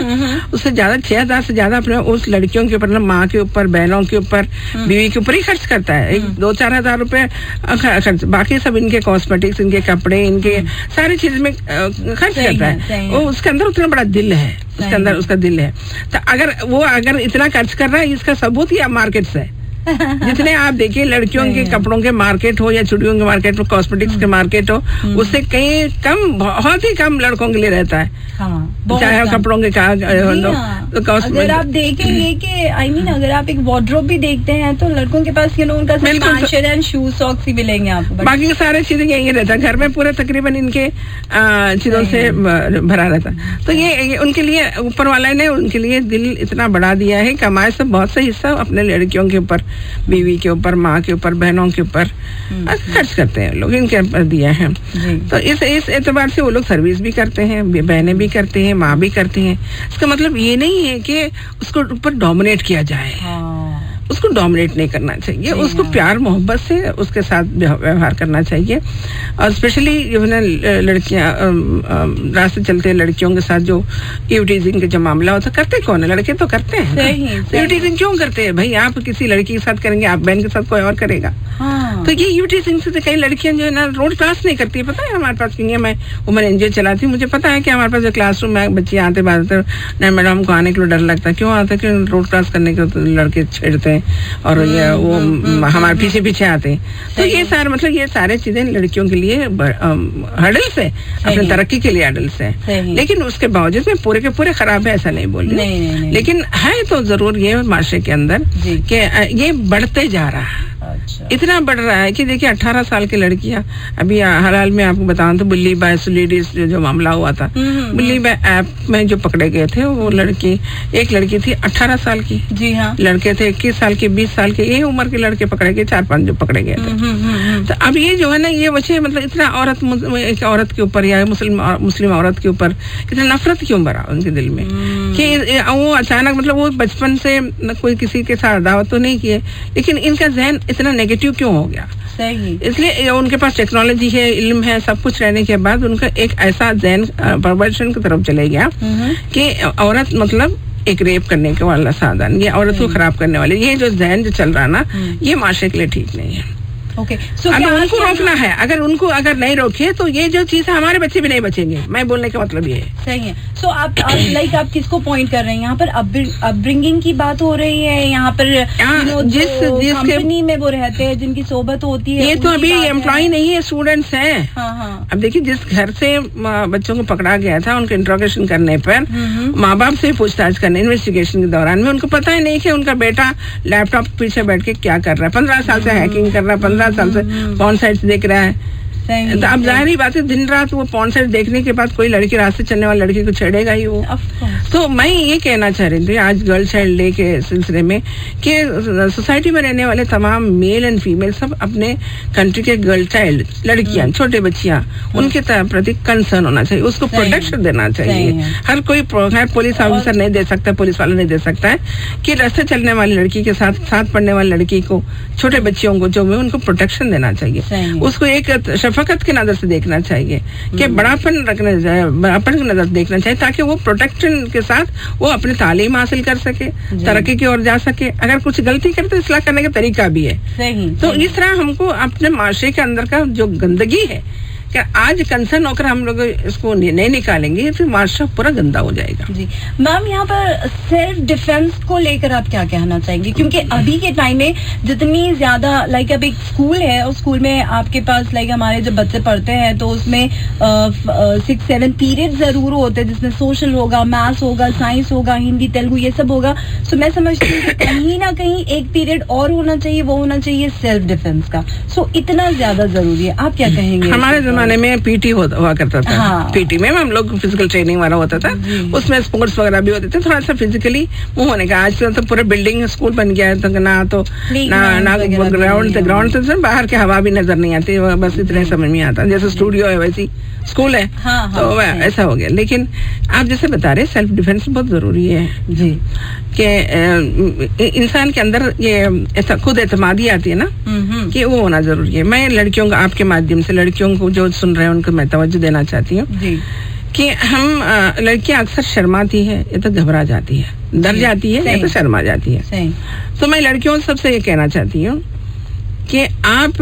उससे ज्यादा 6,000 से ज्यादा अपने उस लड़कियों के ऊपर, माँ के ऊपर, बहनों के ऊपर, बीवी के ऊपर ही खर्च करता है। 2-4 हजार रुपए खर्च, बाकी सब इनके कॉस्मेटिक्स, इनके कपड़े, इनके सारी चीज में खर्च करता है। वो उसके अंदर उतना बड़ा दिल है, उसके अंदर उसका दिल है। तो अगर इतना खर्च कर रहा है, इसका सबूत ही मार्केट से जितने आप देखिए लड़कियों के कपड़ों के मार्केट हो या चूड़ियों के मार्केट हो, कॉस्मेटिक्स के मार्केट हो, उससे कहीं कम, बहुत ही कम लड़कों के लिए रहता है। चाहे कपड़ों के अगर आप देखेंगे कि अगर आप एक वार्डरोब भी देखते हैं तो लड़कों के पास उनका शूज सॉक्स ही मिलेंगे आपको, बाकी के सारे चीजें यही रहता है। घर में पूरा तकरीबन इनके चीजों से भरा रहता है। तो ये उनके लिए ऊपर वाला ने उनके लिए दिल इतना बढ़ा दिया है, कमाए से बहुत सा हिस्सा अपने लड़कियों के ऊपर, बीवी के ऊपर, माँ के ऊपर, बहनों के ऊपर खर्च करते हैं लोग, इनके ऊपर दिया है। तो इस एतबार से वो लोग सर्विस भी करते हैं, बहनें भी करते हैं, माँ भी करती हैं। इसका मतलब ये नहीं है कि उसको ऊपर डोमिनेट किया जाए, उसको डोमिनेट नहीं करना चाहिए, उसको प्यार मोहब्बत से उसके साथ व्यवहार करना चाहिए। और स्पेशली जो है लड़कियां रास्ते चलते लड़कियों के साथ जो ईवटीजिंग के जो मामला होता है, करते कौन है? लड़के तो करते हैं। ईवटीजिंग क्यों करते हैं भाई? आप किसी लड़की के साथ करेंगे, आप बहन के साथ कोई और करेगा। तो ये ईवटीजिंग से कई लड़कियां जो है ना रोड क्रॉस नहीं करती है। पता है हमारे पास क्योंकि मैं वुमेन एनजीओ चलाती हूँ, मुझे पता है कि हमारे पास जो क्लासरूम में बच्चे आते बात नहीं मैडम हमको आने के लिए डर लगता है। क्यों आता है? कि रोड क्रॉस करने के तो लड़के छेड़ते हैं और ये वो हमारे पीछे पीछे आते हैं। तो ये सारे मतलब ये सारे चीजें लड़कियों के लिए हर्डल्स है, अपनी तरक्की के लिए हर्डल्स है। लेकिन उसके बावजूद में पूरे के पूरे खराब है ऐसा नहीं बोल रही, लेकिन है तो जरूर ये माशरे के अंदर कि ये बढ़ते जा रहा है। इतना बढ़ रहा है कि देखिए 18 साल की लड़कियां, अभी हाल में आपको बताऊं तो बुल्ली बाय लेडीज जो मामला हुआ था, बुल्ली बाय ऐप में जो पकड़े गए थे वो लड़की, एक लड़की थी 18 साल की, जी हाँ, लड़के थे 21 साल के, 20 साल के, यही उम्र के लड़के पकड़े गए, 4-5 जो पकड़े गए थे। तो अब ये जो है ना ये बच्चे मतलब इतना एक औरत के ऊपर या मुस्लिम औरत के ऊपर इतना नफरत क्यों भरा उनके दिल में कि वो अचानक मतलब वो बचपन से कोई किसी के साथ दावत तो नहीं किए, लेकिन इनका जहन इतना नेगेटिव क्यों हो गया? सही। इसलिए उनके पास टेक्नोलॉजी है, इल्म है, सब कुछ रहने के बाद उनका एक ऐसा जहन परवर्शन की तरफ चले गया कि औरत मतलब एक रेप करने के वाला साधन, ये औरत को खराब करने वाले, ये जो जहन जो चल रहा ना ये माशरे के लिए ठीक नहीं है। ओके, अगर उनको रोकना है, अगर उनको अगर नहीं रोके तो ये जो चीज है हमारे बच्चे भी नहीं बचेंगे। मैं बोलने का मतलब ये है। सही है। सो आप लाइक आप किसको पॉइंट कर रहे हैं यहाँ पर? अपब्रिंगिंग की बात हो रही है यहाँ पर, जिस कंपनी में वो रहते हैं, जिनकी सोबत होती है, ये तो अभी एम्प्लॉय नहीं है, स्टूडेंट्स हैं। अब देखिए जिस घर से बच्चों को पकड़ा गया था, उनके इंट्रोगेशन करने पर माँ बाप से पूछताछ करने इन्वेस्टिगेशन के दौरान में उनको पता ही नहीं कि उनका बेटा लैपटॉप पीछे बैठ के क्या कर रहा है। 15 साल से हैकिंग कर रहा है, 15 साल से पॉर्न साइट्स देख रहा है। तो अब जाहिर बात है दिन रात वो पॉर्न साइट देखने के बाद कोई लड़की रास्ते चलने वाली लड़की को छेड़ेगा ही वो। तो मैं ये कहना चाह रही थी आज गर्ल चाइल्ड डे के सिलसिले में कि सोसाइटी में रहने वाले तमाम मेल एंड फीमेल सब अपने कंट्री के गर्ल चाइल्ड लड़कियां, छोटे बच्चियां, उनके प्रति कंसर्न होना चाहिए, उसको प्रोटेक्शन देना चाहिए। हर कोई पुलिस ऑफिसर नहीं दे सकता, पुलिस वाला नहीं दे सकता है कि रास्ते चलने वाली लड़की के साथ पढ़ने वाली लड़की को, छोटे बच्चियों को जो उनको प्रोटेक्शन देना चाहिए, उसको एक शफकत की नजर से देखना चाहिए कि बड़ापन की नजर देखना चाहिए, ताकि वो प्रोटेक्शन के साथ वो अपनी तालीम हासिल कर सके, तरक्की की ओर जा सके। अगर कुछ गलती करे तो इस्लाह करने का तरीका भी है। तो इस तरह हमको अपने माशरे के अंदर का जो गंदगी है, क्या आज कंसर्न होकर हम लोग इसको नहीं निकालेंगे फिर माशरा पूरा गंदा हो जाएगा। जी मैम, यहाँ पर सेल्फ डिफेंस को लेकर आप क्या कहना चाहेंगे? क्योंकि अभी के टाइम में जितनी ज्यादा लाइक अब एक स्कूल है, उस स्कूल में आपके पास लाइक हमारे जब बच्चे पढ़ते हैं तो उसमें 6-7 पीरियड जरूर होते हैं, जिसमें सोशल होगा, मैथ्स होगा, साइंस होगा, हिंदी, तेलुगु, ये सब होगा। सो मैं समझती हूँ कि कहीं ना कहीं एक पीरियड और होना चाहिए, वो होना चाहिए सेल्फ डिफेंस का। सो इतना ज्यादा जरूरी है, आप क्या कहेंगे? हमारे जमाने में पीटी हुआ करता था। हाँ। पीटी में हम लोग फिजिकल ट्रेनिंग वाला होता था, उसमें स्पोर्ट्स वगैरह भी होते थे, थोड़ा सा फिजिकली वो होने का। आज तो पूरा बिल्डिंग स्कूल बन गया है, तो ना ग्राउंड से बाहर की हवा भी नजर नहीं आती, बस इतने समझ में आता जैसे स्टूडियो है वैसी स्कूल है। हाँ, तो ऐसा हो गया। लेकिन आप जैसे बता रहे सेल्फ डिफेंस बहुत जरूरी है जी, कि इंसान के अंदर ये खुद एतमादी आती है ना, कि वो होना जरूरी है। मैं लड़कियों को आपके माध्यम से लड़कियों को जो सुन रहे हैं उनको मैं तवज्जो देना चाहती हूँ कि हम लड़कियां अक्सर शर्माती है या तो घबरा जाती है, डर जाती है या तो शर्मा जाती है। तो मैं लड़कियों से सबसे ये कहना चाहती हूँ कि आप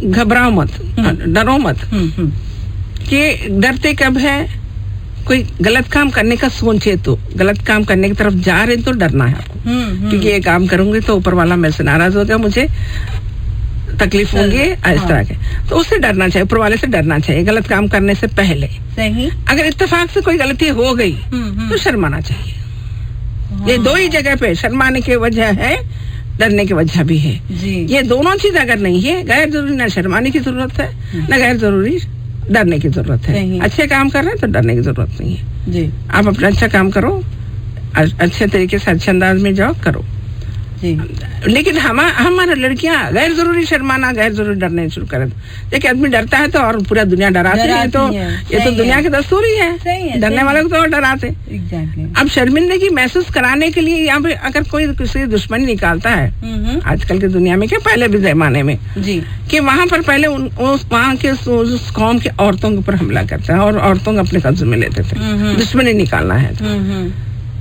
घबराओ मत, डरो मत। कि डरते कब है? कोई गलत काम करने का सोचे तो, गलत काम करने की तरफ जा रहे तो डरना है आपको, क्योंकि ये काम करूंगे तो ऊपर वाला मेरे से नाराज होगा, मुझे तकलीफ होंगे, इस तरह के। तो उससे डरना चाहिए, ऊपर वाले से डरना चाहिए गलत काम करने से पहले। सही। अगर इत्तेफाक से कोई गलती हो गई तो शर्माना चाहिए। ये दो ही जगह पे शर्माने की वजह है, डरने की वजह भी है। ये दोनों चीज अगर नहीं है, गैर जरूरी ना शर्माने की जरूरत है, ना गैर जरूरी डरने की जरूरत है। अच्छे काम कर रहे हैं तो डरने की जरूरत नहीं है जी। आप अपना अच्छा काम करो, अच्छे तरीके से अच्छे अंदाज में जाओ, करो। लेकिन हमारा लड़कियां गैर जरूरी शर्माना, गैर जरूरी डरने शुरू कर देते। एक आदमी डरता है तो और पूरा दुनिया डराती है, तो ये तो दुनिया की दस्तूर ही है, डरने वाले को तो और डराते। अब शर्मिंदगी महसूस कराने के लिए यहाँ पे अगर कोई किसी दुश्मनी निकालता है आजकल की दुनिया में, क्या पहले भी जमाने में जी, कि वहाँ पर पहले वहाँ के उस कौम के औरतों के ऊपर हमला करते हैं और औरतों को अपने कब्जे में लेते थे, दुश्मनी निकालना है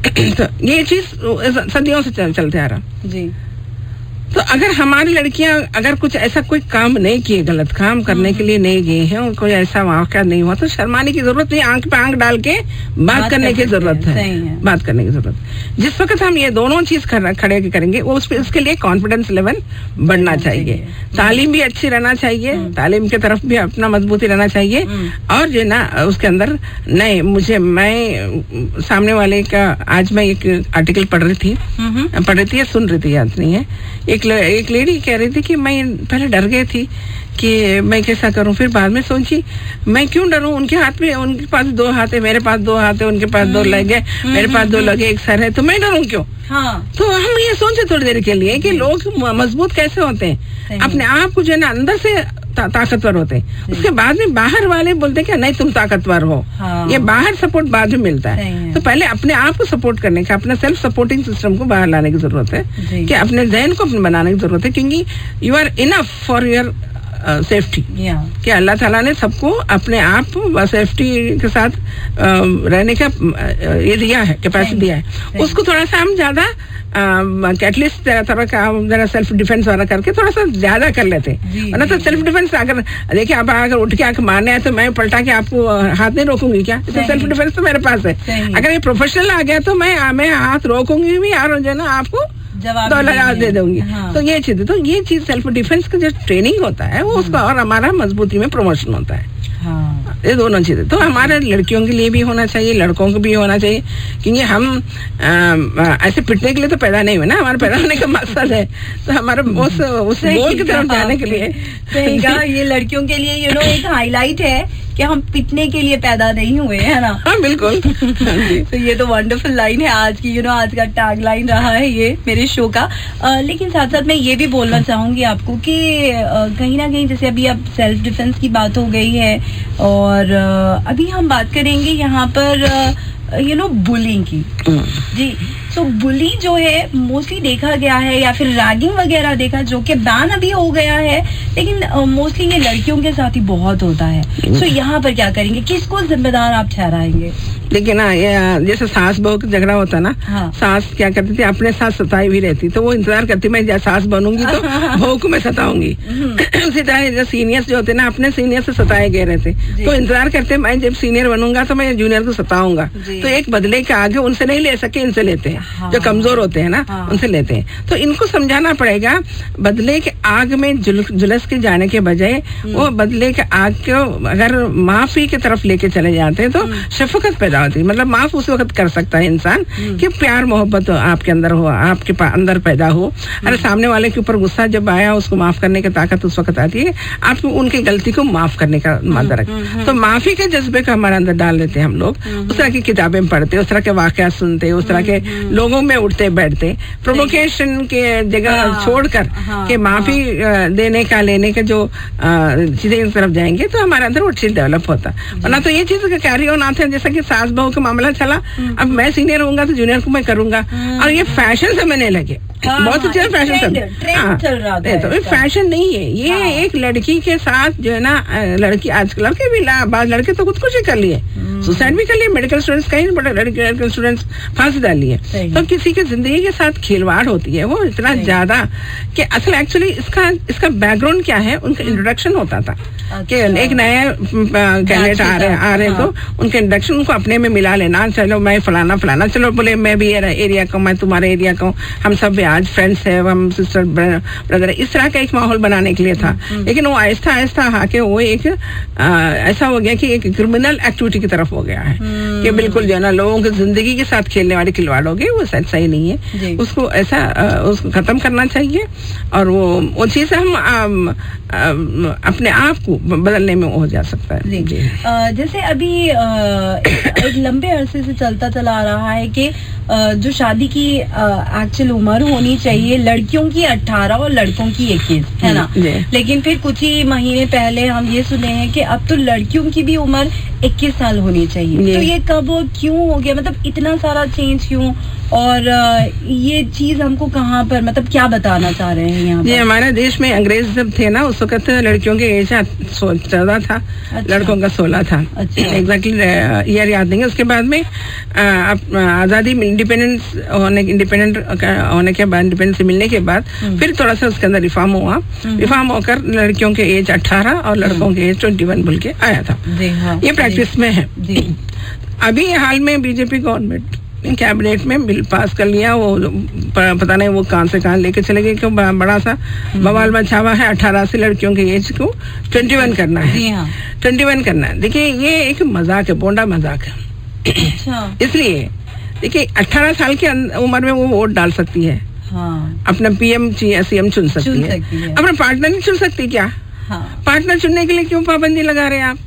तो ये चीज सदियों से चलते आ रहा जी। तो अगर हमारी लड़कियां अगर कुछ ऐसा कोई काम नहीं किए, गलत काम करने के लिए नहीं गए हैं, कोई ऐसा वाक़या नहीं हुआ, तो शर्माने की जरूरत नहीं, आंख पे आंख डाल के बात करने की जरूरत है, बात करने की जरूरत। जिस वक्त हम ये दोनों चीज खड़े करेंगे उसके लिए कॉन्फिडेंस लेवल बढ़ना चाहिए, तालीम भी अच्छी रहना चाहिए, तालीम की तरफ भी अपना मजबूती रहना चाहिए, और जो ना उसके अंदर नहीं मैं सामने वाले का, आज मैं एक आर्टिकल पढ़ रही थी, सुन रही थी, याद नहीं है, एक लेडी कह रही थी कि मैं पहले डर गई थी कि मैं कैसा करूं, फिर बाद में सोची मैं क्यों डरूं, उनके हाथ में, उनके पास 2 हाथ है, मेरे पास 2 हाथ है, उनके पास 2 लग है, मेरे पास 2 लगे, एक सर है, तो मैं डरूं क्यों? हाँ। तो हम ये सोचे थोड़ी देर के लिए कि लोग मजबूत कैसे होते हैं, अपने आप को जो है ना अंदर से ताकतवर होते हैं, उसके बाद में बाहर वाले बोलते हैं कि नहीं तुम ताकतवर हो। हाँ। ये बाहर सपोर्ट बाद में मिलता है, तो पहले अपने आप को सपोर्ट करने का, अपना सेल्फ सपोर्टिंग सिस्टम को बाहर लाने की जरूरत है, कि अपने जहन को अपने बनाने की जरूरत है, क्योंकि you are enough for your safety, कि अल्लाह ताला ने सबको अपने आप सेफ्टी के साथ रहने का ये दिया है, कैपेसिटी दिया है, उसको थोड़ा सा हम ज्यादा कैटलिस्ट थोड़ा जरा सेल्फ डिफेंस वाला करके थोड़ा सा ज्यादा कर लेते हैं, वरना तो सेल्फ डिफेंस अगर देखिए आप अगर उठ के आंख मारने है तो मैं पलटा के आपको हाथ नहीं रोकूंगी क्या, तो सेल्फ डिफेंस तो मेरे पास है। अगर ये प्रोफेशनल आ गया तो मैं हाथ रोकूंगी भी और जो है ना आपको जवाब दे दूंगी। हाँ। तो ये चीज सेल्फ डिफेंस का जो ट्रेनिंग होता है वो उसका और हमारा मजबूती में प्रमोशन होता है। हाँ। ये दोनों चीजें तो हमारे लड़कियों के लिए भी होना चाहिए, लड़कों को भी होना चाहिए, क्योंकि हम ऐसे पिटने के लिए तो पैदा नहीं हुए ना, हमारे पैदा होने का मकसद है, तो हमारे उस गोल की तरफ जाने के लिए सही कहा, ये लड़कियों के लिए एक हाईलाइट है कि हम पिटने के लिए पैदा नहीं हुए, है ना? हाँ बिल्कुल। तो ये तो वंडरफुल लाइन है आज की, आज का टैग लाइन रहा है ये मेरे शो का। लेकिन साथ साथ मैं ये भी बोलना चाहूंगी आपको कि कहीं ना कहीं जैसे अभी अब सेल्फ डिफेंस की बात हो गई है, और अभी हम बात करेंगे यहाँ पर बुलिंग की जी। तो बुली जो है मोस्टली देखा गया है, या फिर रैगिंग वगैरह देखा, जो कि बैन अभी हो गया है, लेकिन मोस्टली ये लड़कियों के साथ ही बहुत होता है। तो यहाँ पर क्या करेंगे, किसको जिम्मेदार आप ठहराएंगे? लेकिन ना जैसे सास बहू का झगड़ा होता ना, हाँ। सास क्या करती थी, अपने साथ सताई भी रहती, तो वो इंतजार करती मैं जब सास बनूंगी तो बहू को मैं सताऊंगी। उसी तरह सीनियर्स जो होते ना अपने सीनियर से सताए गए रहते, तो इंतजार करते मैं जब सीनियर बनूंगा तो मैं जूनियर को सताऊंगा, तो एक बदले के आगे उनसे नहीं ले सके, इनसे लेते हैं। हाँ। जो कमजोर होते हैं ना, हाँ। उनसे लेते हैं। तो इनको समझाना पड़ेगा, बदले के आग में झुलस के जाने के बजाय वो बदले के आग को अगर माफी की तरफ लेके चले जाते हैं तो शफकत पैदा होती है। मतलब माफ उस वक्त कर सकता है इंसान कि प्यार मोहब्बत आपके अंदर हो, आपके अंदर पैदा हो। अरे सामने वाले के ऊपर गुस्सा जब आया, उसको माफ करने की ताकत उस वक्त आती है, आप उनकी गलती को माफ करने का मादा रखें। तो माफी के जज्बे को हमारे अंदर डाल देते हैं हम लोग, उस तरह की किताबें पढ़ते, उस तरह के वाकया सुनते, उस तरह के लोगों में उठते बैठते, प्रोवोकेशन के जगह छोड़कर के माफी देने का लेने का जो चीजें इस तरफ जाएंगे तो हमारे अंदर वो चीज डेवलप होता। वरना तो ये चीज का कैरी ऑन आते हैं, जैसा कि सास बहू का मामला चला, अब मैं सीनियर होऊंगा तो जूनियर को मैं करूंगा, और ये फैशन समझने लगे। बहुत अच्छे फैशन चल रहा है, तो फैशन नहीं है ये। एक लड़की के साथ जो है ना, लड़की आजकल लड़के भी बाद लड़के तो खुदकुशी कर लिए, सुसाइड भी कर लिए, मेडिकल स्टूडेंट्स कहीं बड़े मेडिकल स्टूडेंट्स फांसी डाल लिए। तो किसी की जिंदगी के साथ खिलवाड़ होती है वो इतना ज्यादा कि असल एक्चुअली इसका बैकग्राउंड क्या है, उनका इंट्रोडक्शन होता था कि एक नए कैंडिडेट आ रहे तो उनके इंट्रोडक्शन उनको अपने में मिला लेना, चलो मैं फलाना फलाना, चलो बोले मैं भी एरिया का, मैं तुम्हारे एरिया का हूँ, हम सब आज फ्रेंड्स है, हम सिस्टर ब्रदर, इस तरह का एक माहौल बनाने के लिए था। लेकिन वो आहिस्ता आहिस्ता आके वो एक ऐसा हो गया कि एक क्रिमिनल एक्टिविटी की तरफ हो गया है कि बिल्कुल जो है ना लोगों की जिंदगी के साथ खेलने वाली खिलवाड़ हो गई, वो सही नहीं है। उसको ऐसा उसको खत्म करना चाहिए, और वो चीज हम अपने आप को बदलने में हो जा सकता है। जैसे अभी एक लंबे अरसे से चलता चला आ रहा है कि जो शादी की एक्चुअल उम्र होनी चाहिए लड़कियों की 18 और लड़कों की 21 है ना, लेकिन फिर कुछ ही महीने पहले हम ये सुने हैं कि अब तो लड़कियों की भी उम्र 21 साल होनी चाहिए। तो ये कब और क्यों हो गया, मतलब इतना सारा चेंज क्यों, और ये चीज हमको कहाँ पर, मतलब क्या बताना चाह रहे हैं यहाँ पर? ये हमारे देश में अंग्रेज जब थे ना, उस वक्त लड़कियों के एज 14 था। अच्छा। लड़कों का 16 था। अच्छा। एग्जैक्टली ईयर याद नहीं है। उसके बाद में आजादी इंडिपेंडेंट होने के बाद, इंडिपेंडेंस मिलने के बाद फिर थोड़ा सा उसके अंदर रिफॉर्म हुआ। रिफॉर्म होकर लड़कियों के एज 18 और लड़कों के एज 21 बोल के आया था। ये प्रैक्टिस में है। अभी हाल में बीजेपी गवर्नमेंट कैबिनेट में बिल पास कर लिया, वो पता नहीं वो कहां से कहां लेके चले गए, क्यों बड़ा सा बवाल मचा हुआ है। 18 से लड़कियों के एज को 21 करना है। 21 करना है। देखिए ये एक मजाक है, बोंडा मजाक है। अच्छा। इसलिए देखिए 18 साल की उम्र में वो वोट डाल सकती है। हाँ। अपना PM CM चुन सकती है। अपना पार्टनर नहीं चुन सकती क्या? हाँ। पार्टनर चुनने के लिए क्यों पाबंदी लगा रहे हैं आप?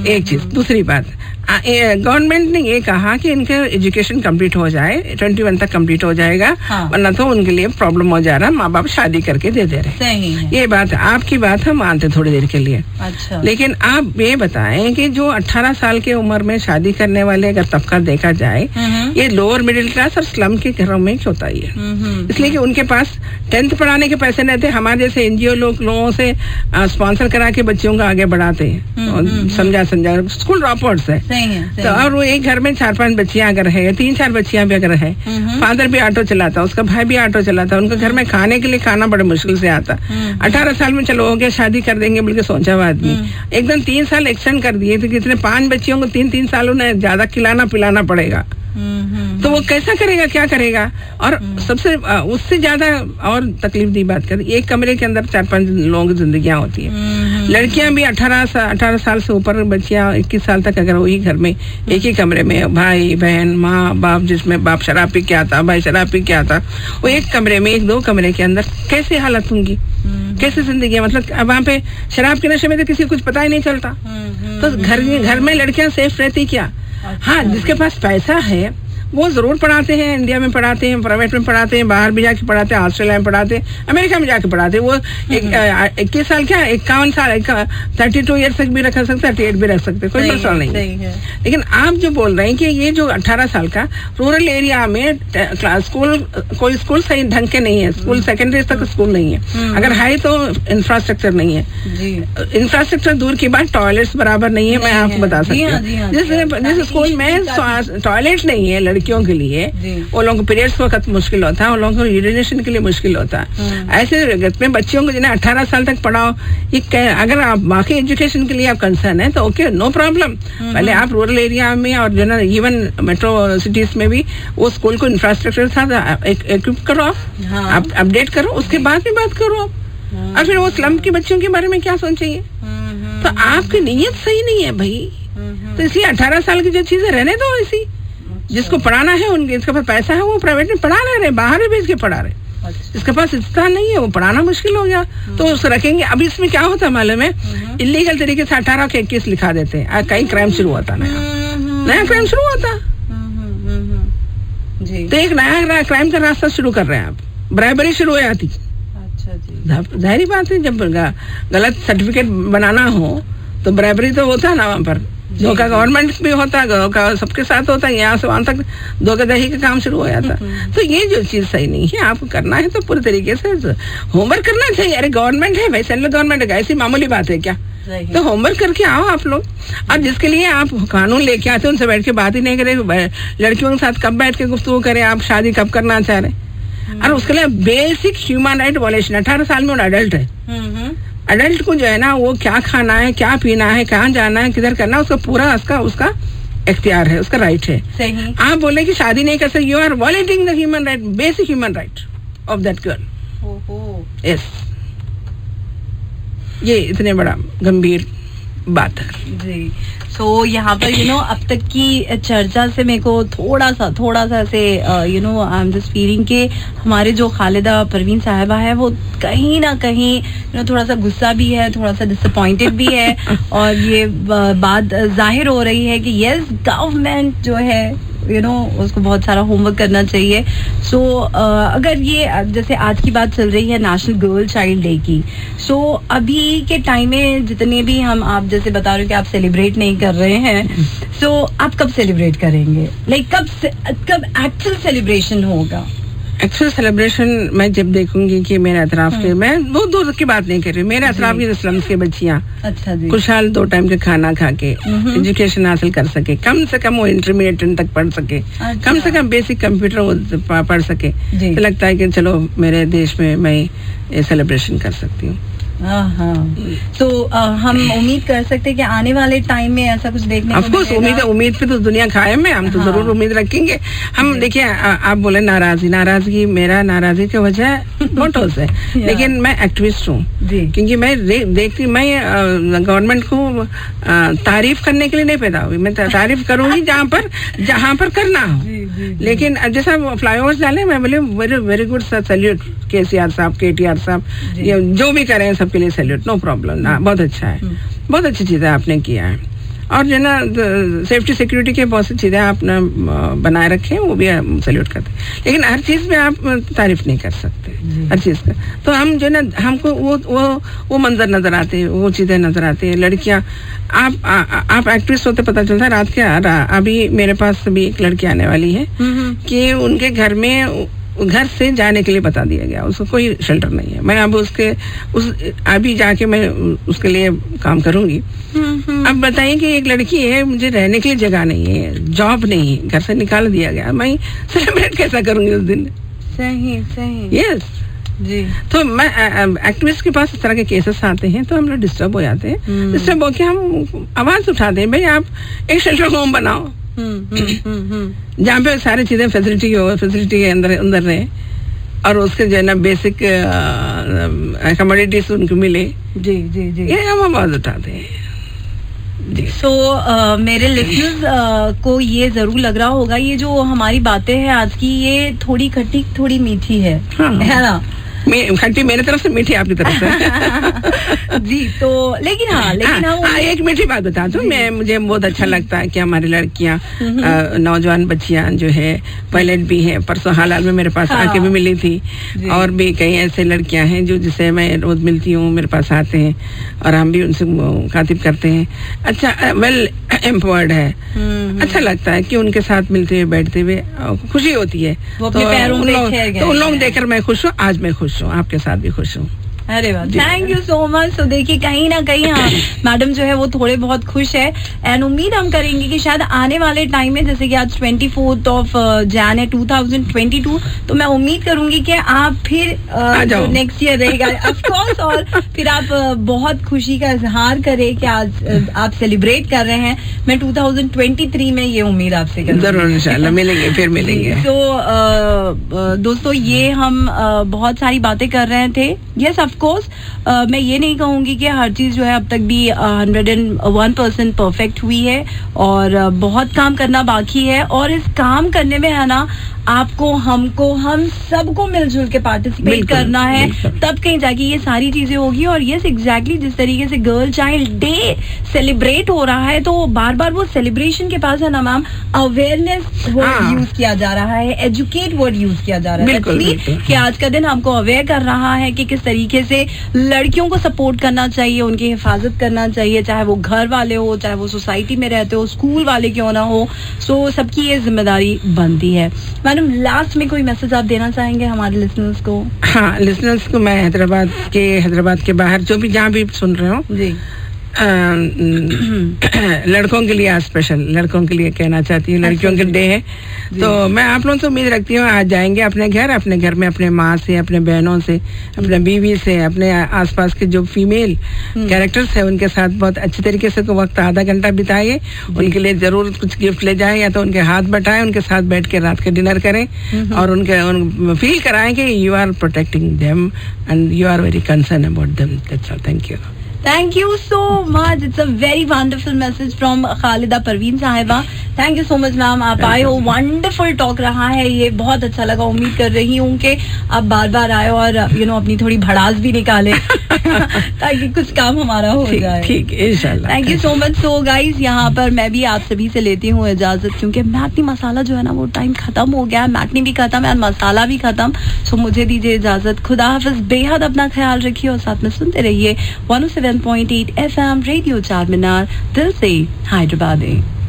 एक चीज। दूसरी बात, गवर्नमेंट ने ये कहा कि इनका एजुकेशन कंप्लीट हो जाए, 21 तक कंप्लीट हो जाएगा। हाँ। वरना तो उनके लिए प्रॉब्लम हो जा रहा, माँ बाप शादी करके दे दे रहे। सही है। ये बात, आपकी बात हम मानते थोड़ी देर के लिए। अच्छा। लेकिन आप ये बताएं कि जो 18 साल की उम्र में शादी करने वाले अगर तबका देखा जाए, ये लोअर मिडिल क्लास और स्लम के घरों में होता ही है। इसलिए कि उनके पास 10th पढ़ाने के पैसे नहीं थे। हमारे जैसे NGO लोगों से स्पॉन्सर करा के बच्चियों को आगे बढ़ाते हैं। समझा स्कूल ड्रॉप आउट्स है। तो और वो एक घर में 4-5 बच्चियां अगर है, 3-4 बच्चियां भी अगर है, फादर भी ऑटो चलाता, उसका भाई भी ऑटो चलाता, उनके घर में खाने के लिए खाना बड़े मुश्किल से आता। 18 साल में चलो हो गया, शादी कर देंगे बोल के सोचा हुआ आदमी, एकदम 3 साल एक्सटेंड कर दिए। तो कितने 5 बच्चियों को 3-3 साल उन्हें ज्यादा खिलाना पिलाना पड़ेगा। तो वो कैसा करेगा, क्या करेगा? और सबसे उससे ज्यादा और तकलीफ दी बात करें, एक कमरे के अंदर 4-5 लोगों की जिंदगियां होती है। लड़कियां भी 18 साल से ऊपर बच्चियां 21 साल तक अगर वही घर में एक ही कमरे में, भाई बहन माँ बाप, जिसमें बाप शराब पी के आता, भाई शराब पी के आता, वो एक कमरे में, 1-2 कमरे के अंदर कैसे हालत होंगी, कैसे जिंदगी? मतलब अब वहाँ पे शराब के नशे में तो किसी को कुछ पता ही नहीं चलता। तो घर में लड़कियां सेफ रहती क्या? हाँ, जिसके पास पैसा है वो जरूर पढ़ाते हैं, इंडिया में पढ़ाते हैं, प्राइवेट में पढ़ाते हैं, बाहर भी जाके पढ़ाते हैं, ऑस्ट्रेलिया में पढ़ाते हैं, अमेरिका में जाके पढ़ाते हैं। वो 21 साल क्या 51 साल 32 ईयर तक भी रख सकते, 38 भी रख सकते, कोई मसला नहीं है। लेकिन आप जो बोल रहे हैं कि ये जो 18 साल का रूरल एरिया में स्कूल, कोई स्कूल सही ढंग के नहीं है, स्कूल सेकेंडरी तक स्कूल नहीं है, अगर है तो इंफ्रास्ट्रक्चर नहीं है। इंफ्रास्ट्रक्चर दूर की बात, टॉयलेट्स बराबर नहीं है। मैं आपको बता सकती हूँ, जिस स्कूल में टॉयलेट नहीं है लड़कियों के लिए, वो लोगों को पीरियड्स वक्त मुश्किल होता है, उन लोगों को यूरिनेशन के लिए मुश्किल होता है। ऐसे जगत में बच्चियों को जिन्हें 18 साल तक पढ़ाओ, ये अगर आप बाकी एजुकेशन के लिए आप कंसर्न है तो ओके, नो प्रॉब्लम। पहले आप रूरल एरिया में और जो ना इवन मेट्रो सिटीज में भी वो स्कूल को इंफ्रास्ट्रक्चर साथ इक्विप करो, आप अपडेट करो, उसके बाद भी बात करो आप। और फिर वो स्लम की बच्चियों के बारे में क्या सोचेंगे? तो आपकी नीयत सही नहीं है भाई। तो इसलिए 18 साल की जो चीजें रहने दो ऐसी। जिसको पढ़ाना है, उनके जिसके पास पैसा है वो प्राइवेट में पढ़ा रहे, बाहर भी भेज के पढ़ा रहे। जिसके पास इतना नहीं है वो पढ़ाना मुश्किल हो गया तो उसको रखेंगे। अब इसमें क्या होता है मालूम है, इलीगल तरीके से 18 के 21 लिखा देते हैं, कई क्राइम शुरू होता, नया क्राइम शुरू होता। तो एक नया क्राइम का रास्ता शुरू कर रहे हैं आप, ब्राइबरी शुरू हो जाती। जाहिर बात है, जब गलत सर्टिफिकेट बनाना हो तो ब्राइबरी तो होता है ना वहाँ पर, धोखा गवर्नमेंट भी होता है, धोखा सबके साथ होता है, यहाँ से वहां तक धोखाधड़ी का काम शुरू हो जाता। तो ये जो चीज सही नहीं है, आपको करना है तो पूरे तरीके से होमवर्क करना चाहिए। अरे गवर्नमेंट है भाई, सेंट्रल गवर्नमेंट है, ऐसी मामूली बात है क्या? तो होमवर्क करके आओ आप लोग। और जिसके लिए आप कानून लेके आते उनसे बैठ के बात ही नहीं करे, लड़कियों के साथ कब बैठ के गुफ्तगू करें, आप शादी कब करना चाह रहे, और उसके लिए बेसिक ह्यूमन राइट वायलेशन। 18 साल में अडल्ट है, अडल्ट को जो है ना वो क्या खाना है, क्या पीना है, कहाँ जाना है, किधर करना है, उसका पूरा उसका इख्तियार है, उसका राइट है। सही। आप बोले कि शादी नहीं कर सकते, you are violating the human right, basic human right of that girl. Yes, ये इतने बड़ा गंभीर बात है जी। सो यहाँ पर अब तक की चर्चा से मेरे को थोड़ा सा ऐसे आई एम जस्ट फीलिंग कि हमारे जो खालिदा परवीन साहिबा है वो कहीं ना कहीं थोड़ा सा गुस्सा भी है, थोड़ा सा डिसअपॉइंटेड भी है। और ये बात जाहिर हो रही है कि यस, गवर्नमेंट जो है उसको बहुत सारा होमवर्क करना चाहिए. सो अगर ये जैसे आज की बात चल रही है नेशनल गर्ल चाइल्ड डे की, सो अभी के टाइम में जितने भी आप जैसे बता रहे हो कि आप सेलिब्रेट नहीं कर रहे हैं, सो आप कब सेलिब्रेट करेंगे? लाइक कब एक्चुअल सेलिब्रेशन होगा? एक्चुअल सेलिब्रेशन मैं जब देखूंगी कि मेरे अतराफ के, मैं वो दूर की बात नहीं कर रही, मेरे अतराफ की स्लम्स की बच्चियां अच्छा जी, खुशहाल 2 टाइम के खाना खा के एजुकेशन हासिल कर सके, कम से कम वो इंटरमीडिएट तक पढ़ सके, कम से कम बेसिक कंप्यूटर पढ़ सके, तो लगता है कि चलो मेरे देश में मैं ये सेलिब्रेशन कर सकती हूँ. तो हम उम्मीद कर सकते हैं कि आने वाले टाइम में ऐसा कुछ देखने को मिलेगा. उम्मीद पे तो दुनिया कायम है, हम तो जरूर उम्मीद रखेंगे. हम देखिए, आप बोले नाराजगी, मेरा नाराजगी की वजह मोटोस है, लेकिन मैं एक्टिविस्ट हूँ, क्योंकि मैं देखती, मैं गवर्नमेंट को तारीफ करने के लिए नहीं पैदा हुई. मैं तारीफ करूंगी जहाँ पर करना हो. लेकिन जैसा फ्लाईओवर्स डाले, मैं बोले very good sir, salute KCR साहब, केटीआर साहब, जो भी करें सबके लिए सैल्यूट, नो प्रॉब्लम ना, बहुत अच्छा है, बहुत अच्छी चीजें आपने किया है. और जो ना सेफ्टी सिक्योरिटी के बहुत सी चीजें आपने बनाए रखे हैं, वो भी सैल्यूट करते हैं. लेकिन हर चीज में आप तारीफ नहीं कर सकते, हर चीज का. तो हम जो ना, हमको वो मंजर नजर आते हैं, वो चीजें नजर आती है. लड़कियां, आप एक्टिविस्ट होते पता चलता है. रात के अभी मेरे पास अभी एक लड़की आने वाली है कि उनके घर से जाने के लिए बता दिया गया, उसको कोई शेल्टर नहीं है. मैं अब अभी जाके मैं उसके लिए काम करूंगी. अब बताइए कि एक लड़की है, मुझे रहने के लिए जगह नहीं है, जॉब नहीं है, घर से निकाल दिया गया, मैं सेलिब्रेट कैसा करूंगी उस दिन? सही. यस जी. तो मैं एक्टिविस्ट के पास इस तरह के केसेस आते हैं तो हम लोग डिस्टर्ब हो जाते हैं. डिस्टर्ब होकर हम आवाज उठाते हैं, भाई आप एक शेल्टर होम बनाओ जहाँ पे सारी चीजें फैसिलिटी के अंदर रहे, और उसके जो है ना बेसिक कमोडिटीज उनको मिले. जी, ये हम आवाज उठाते हैं. सो मेरे लिसनर्स को ये जरूर लग रहा होगा, ये जो हमारी बातें हैं आज की, ये थोड़ी खट्टी थोड़ी मीठी है, है ना? खट्टी मेरे तरफ से, मीठी आपकी तरफ से. जी. तो लेकिन हम एक मीठी बात बता दूं, मुझे बहुत अच्छा लगता है कि हमारी लड़कियां, नौजवान बच्चियां जो है, पायलट भी है. परसों हाल में मेरे पास आके भी मिली थी, और भी कई ऐसे लड़कियां हैं जिसे मैं रोज मिलती हूँ, मेरे पास आते हैं और हम भी उनसे खातिब करते हैं. अच्छा, वेल एम्पावर्ड है. अच्छा लगता है कि उनके साथ मिलते हुए बैठते हुए खुशी होती है. तो उन लोग देखकर मैं खुश हूँ, आज मैं खुश हूँ, आपके साथ भी खुश हूँ. अरे वाह, थैंक यू सो मच. तो देखिए, कहीं ना कहीं मैडम जो है वो थोड़े बहुत खुश है, एंड उम्मीद हम करेंगे कि शायद आने वाले टाइम में, जैसे कि आज 24 जैन है 2022, तो मैं उम्मीद करूंगी कि आप फिर नेक्स्ट ईयर रहेगा ऑफ कोर्स, और फिर आप बहुत खुशी का इजहार करें कि आज आप सेलिब्रेट कर रहे हैं. मैं 2023 में ये उम्मीद आपसे करूंगी. जरूर, इंशाल्लाह मिलेंगे, फिर मिलेंगे. तो दोस्तों, ये हम बहुत सारी बातें कर रहे थे. यस, ऑफ कोर्स मैं ये नहीं कहूंगी कि हर चीज जो है अब तक भी 101% परफेक्ट हुई है, और बहुत काम करना बाकी है. और इस काम करने में है ना, आपको, हमको, हम सबको मिलजुल के पार्टिसिपेट करना है, तब कहीं जाके ये सारी चीजें होगी. और यस, एग्जैक्टली जिस तरीके से गर्ल चाइल्ड डे सेलिब्रेट हो रहा है, तो बार बार वो सेलिब्रेशन के पास है ना मैम, अवेयरनेस वर्ड यूज किया जा रहा है, एजुकेट वर्ड यूज किया जा रहा है, कि आज का दिन हमको अवेयर कर रहा है कि किस तरीके से लड़कियों को सपोर्ट करना चाहिए, उनकी हिफाजत करना चाहिए, चाहे वो घर वाले हो, चाहे वो सोसाइटी में रहते हो, स्कूल वाले क्यों ना हो. सो सबकी ये जिम्मेदारी बनती है. मैडम, लास्ट में कोई मैसेज आप देना चाहेंगे हमारे लिसनर्स को? हाँ, लिसनर्स को मैं हैदराबाद के बाहर जो भी जहाँ भी सुन रहे हो जी, लड़कों के लिए, स्पेशल लड़कों के लिए कहना चाहती हूँ, लड़कियों के डे है, तो मैं आप लोगों से उम्मीद रखती हूँ आज जाएंगे अपने घर में अपने माँ से, अपने बहनों से, अपने बीवी से, अपने आसपास के जो फीमेल कैरेक्टर्स है उनके साथ बहुत अच्छी तरीके से वक्त आधा घंटा बिताइए. उनके लिए जरूर कुछ गिफ्ट ले जाए, या तो उनके हाथ बटाएं, उनके साथ बैठ के रात के डिनर करें, और उनके फील कराएं कि you are protecting them and you are very concern about them. That's all. Thank you. Thank you so much. It's a very wonderful message from Khalida Parveen Sahiba. Thank you so much ma'am, आप आए हो, wonderful talk रहा है ये, बहुत अच्छा लगा। उम्मीद कर रही हूँ कि आप बार बार आए और अपनी थोड़ी भड़ास भी निकाले ताकि कुछ काम हमारा हो जाए। ठीक, इंशाल्लाह। Thank you so much. So guys, यहाँ पर मैं भी आप सभी से लेती हूँ इजाजत, क्योंकि मैटनी मसाला जो है ना वो टाइम खत्म हो गया, मैटनी भी खत्म है और मसाला भी खत्म। सो मुझे दीजिए इजाजत, खुदा हाफिज, बेहद अपना ख्याल रखिए और साथ में सुनते रहिए 107.8 FM रेडियो चारमीनार, दिल से हैदराबाद।